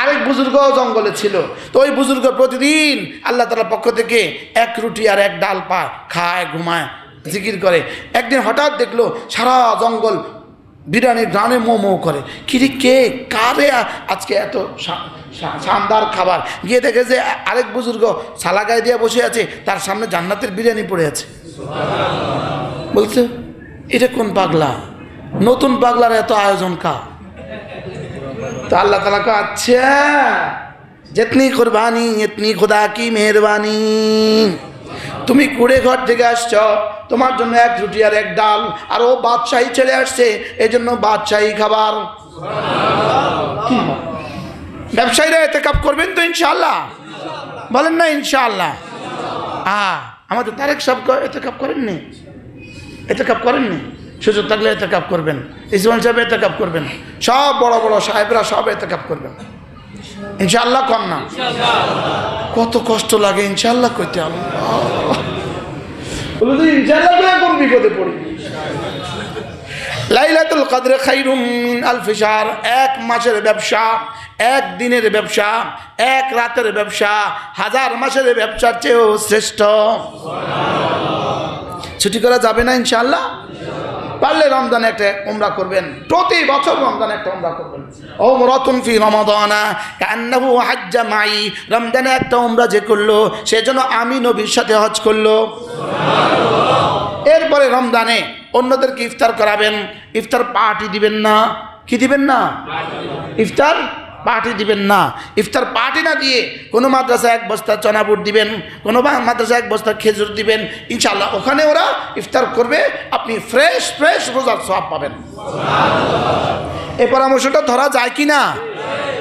আরেক বুজুর্গ জঙ্গলে ছিল। তো ওই বুজুর্গ প্রতিদিন আল্লাহ তাআলার পক্ষ থেকে এক রুটি আর এক ডাল পায়, খায়, ঘুমায়, জিকির করে। একদিন হঠাৎ দেখলো সারা জঙ্গল বিরিয়ানির গানে মো মো করে। কিরে কে কারে আজকে এত শানদার খাবার? গিয়ে দেখে যে আরেক বুজুর্গ সালা গায়ে দিয়ে বসে আছে, তার সামনে জান্নাতের বিরিয়ানি পড়ে আছে। বলছে এটা কোন পাগলা, নতুন পাগলার এত আয়োজন কা? তো আল্লাহ তাআলা কা আচ্ছা जितनी कुर्बानी इतनी खुदा की मेहरबानी। তুমি কুড়ে ঘর থেকে আসছ, তোমার জন্য এক রুটি আর এক ডাল, আর ও বাদশাহী ছেড়ে আসছে, এই জন্য বাদশাহী খাবার। ব্যবসায়ীরা ইতিকাফ করবেন তো ইনশাআল্লাহ? বলেন না ইনশাআল্লাহ। আমাদের তারেক সাহেব ইতিকাফ করেননি, ইতিকাফ করেননি। সুযোগ থাকলে ইতিকাফ করবেন, ইসমাইল সাহেব ইতিকাফ করবেন, সব বড় বড় সাহেবরা সব ইতিকাফ করবেন ইনশাআল্লাহ। কর না, কত কষ্ট লাগে ইনশাআল্লাহ কইতে। ইনশাআল্লাহ কোন বিপদে পড়ি। লাইলাতুল কদর খায়রুম মিন আলফি শাহর। এক মাসের ব্যবসা, এক দিনের ব্যবসা, এক রাতের ব্যবসা 1000 মাসের ব্যবসার চেয়েও শ্রেষ্ঠ। ছুটি করা যাবে না ইনশাআল্লাহ? পারলে রমজানে একটা উমরা করবেন, প্রতি বছর রমজানে একটা উমরা করবেন। উমরাতুন ফি রমাদানা কান্নাহু হাজ্জা মাই। রমজানে একটা উমরা যে করলো সেজন্য আমি নবীর সাথে হজ করলো। এরপরে রমজানে অন্যদেরকে ইফতার করাবেন, ইফতার পার্টি দিবেন না। কি দিবেন না? ইফতার পার্টি দিবেন না। ইফতার পার্টি না দিয়ে কোনো মাদ্রাসায় 1 বস্তা চনা বুট দিবেন, কোনো মাদ্রাসায় 1 বস্তা খেজুর দিবেন। ইনশাআল্লাহ ওখানে ওরা ইফতার করবে, আপনি ফ্রেশ ফ্রেশ রোজার সওয়াব পাবেন। এই পরামর্শটা ধরা যায় কি না?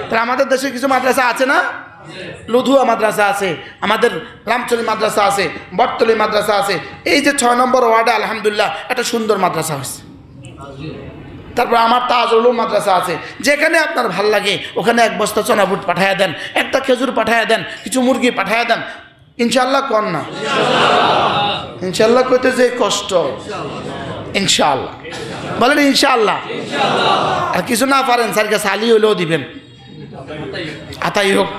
তাহলে আমাদের দেশে কিছু মাদ্রাসা আছে না? লুধুয়া মাদ্রাসা আছে, আমাদের রামচলি মাদ্রাসা আছে, বটতলি মাদ্রাসা আছে। এই যে 6 নম্বর ওয়ার্ডে আলহামদুলিল্লাহ একটা সুন্দর মাদ্রাসা হয়েছে। তারপর আমার তাজুল মাদ্রাসা আছে। যেখানে আপনার ভাল লাগে ওখানে 1 বস্তা চনা বুট পাঠায় দেন, একটা খেজুর পাঠায় দেন, কিছু মুরগি পাঠায় দেন। ইনশাআল্লাহ কর না? ইনশাআল্লাহ কইতে যে কষ্ট। ইনশাআল্লাহ বলেন ইনশাআল্লাহ। আর কিছু না পারেন স্যারকে সালি হলেও দিবেন, আতাই হোক।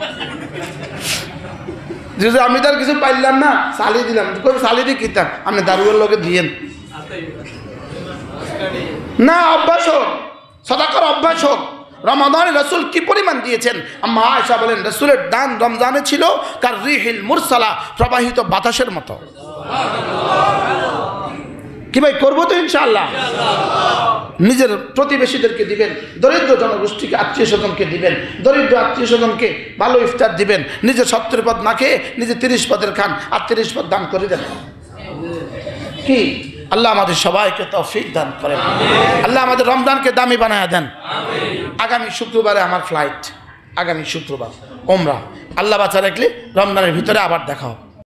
যদি আমি তার কিছু পাইলাম না, সালি দিলাম, সালি দিয়ে কিতাম আপনি দারুয়ের লোকে দিয়েন না। অভ্যাস হোক, সাদাকার অভ্যাস হোক। রমাদানে রাসূল কি পরিমাণ দিয়েছেন? আম্মা আয়েশা বলেন রাসূলের দান রমজানে ছিল কার রিহিল মুরসালা, প্রবাহিত বাতাসের মতো। কি ভাই করবো তো ইনশাআল্লাহ। নিজের প্রতিবেশীদেরকে দিবেন, দরিদ্র জনগোষ্ঠীকে আত্মীয় স্বজনকে দিবেন, দরিদ্র আত্মীয় স্বজনকে ভালো ইফতার দিবেন। নিজে 70 পদ না খেয়ে নিজে 30 পদের খান, আর 30 পদ দান করে দেন। কি আল্লাহ আমাদের সবাইকে তৌফিক দান করেন। আল্লাহ আমাদের রমজানকে দামি বানায় দেন। আগামী শুক্রবারে আমার ফ্লাইট, আগামী শুক্রবার উমরা। আল্লাহ বাঁচা রাখলে রমজানের ভিতরে আবার দেখা হবে।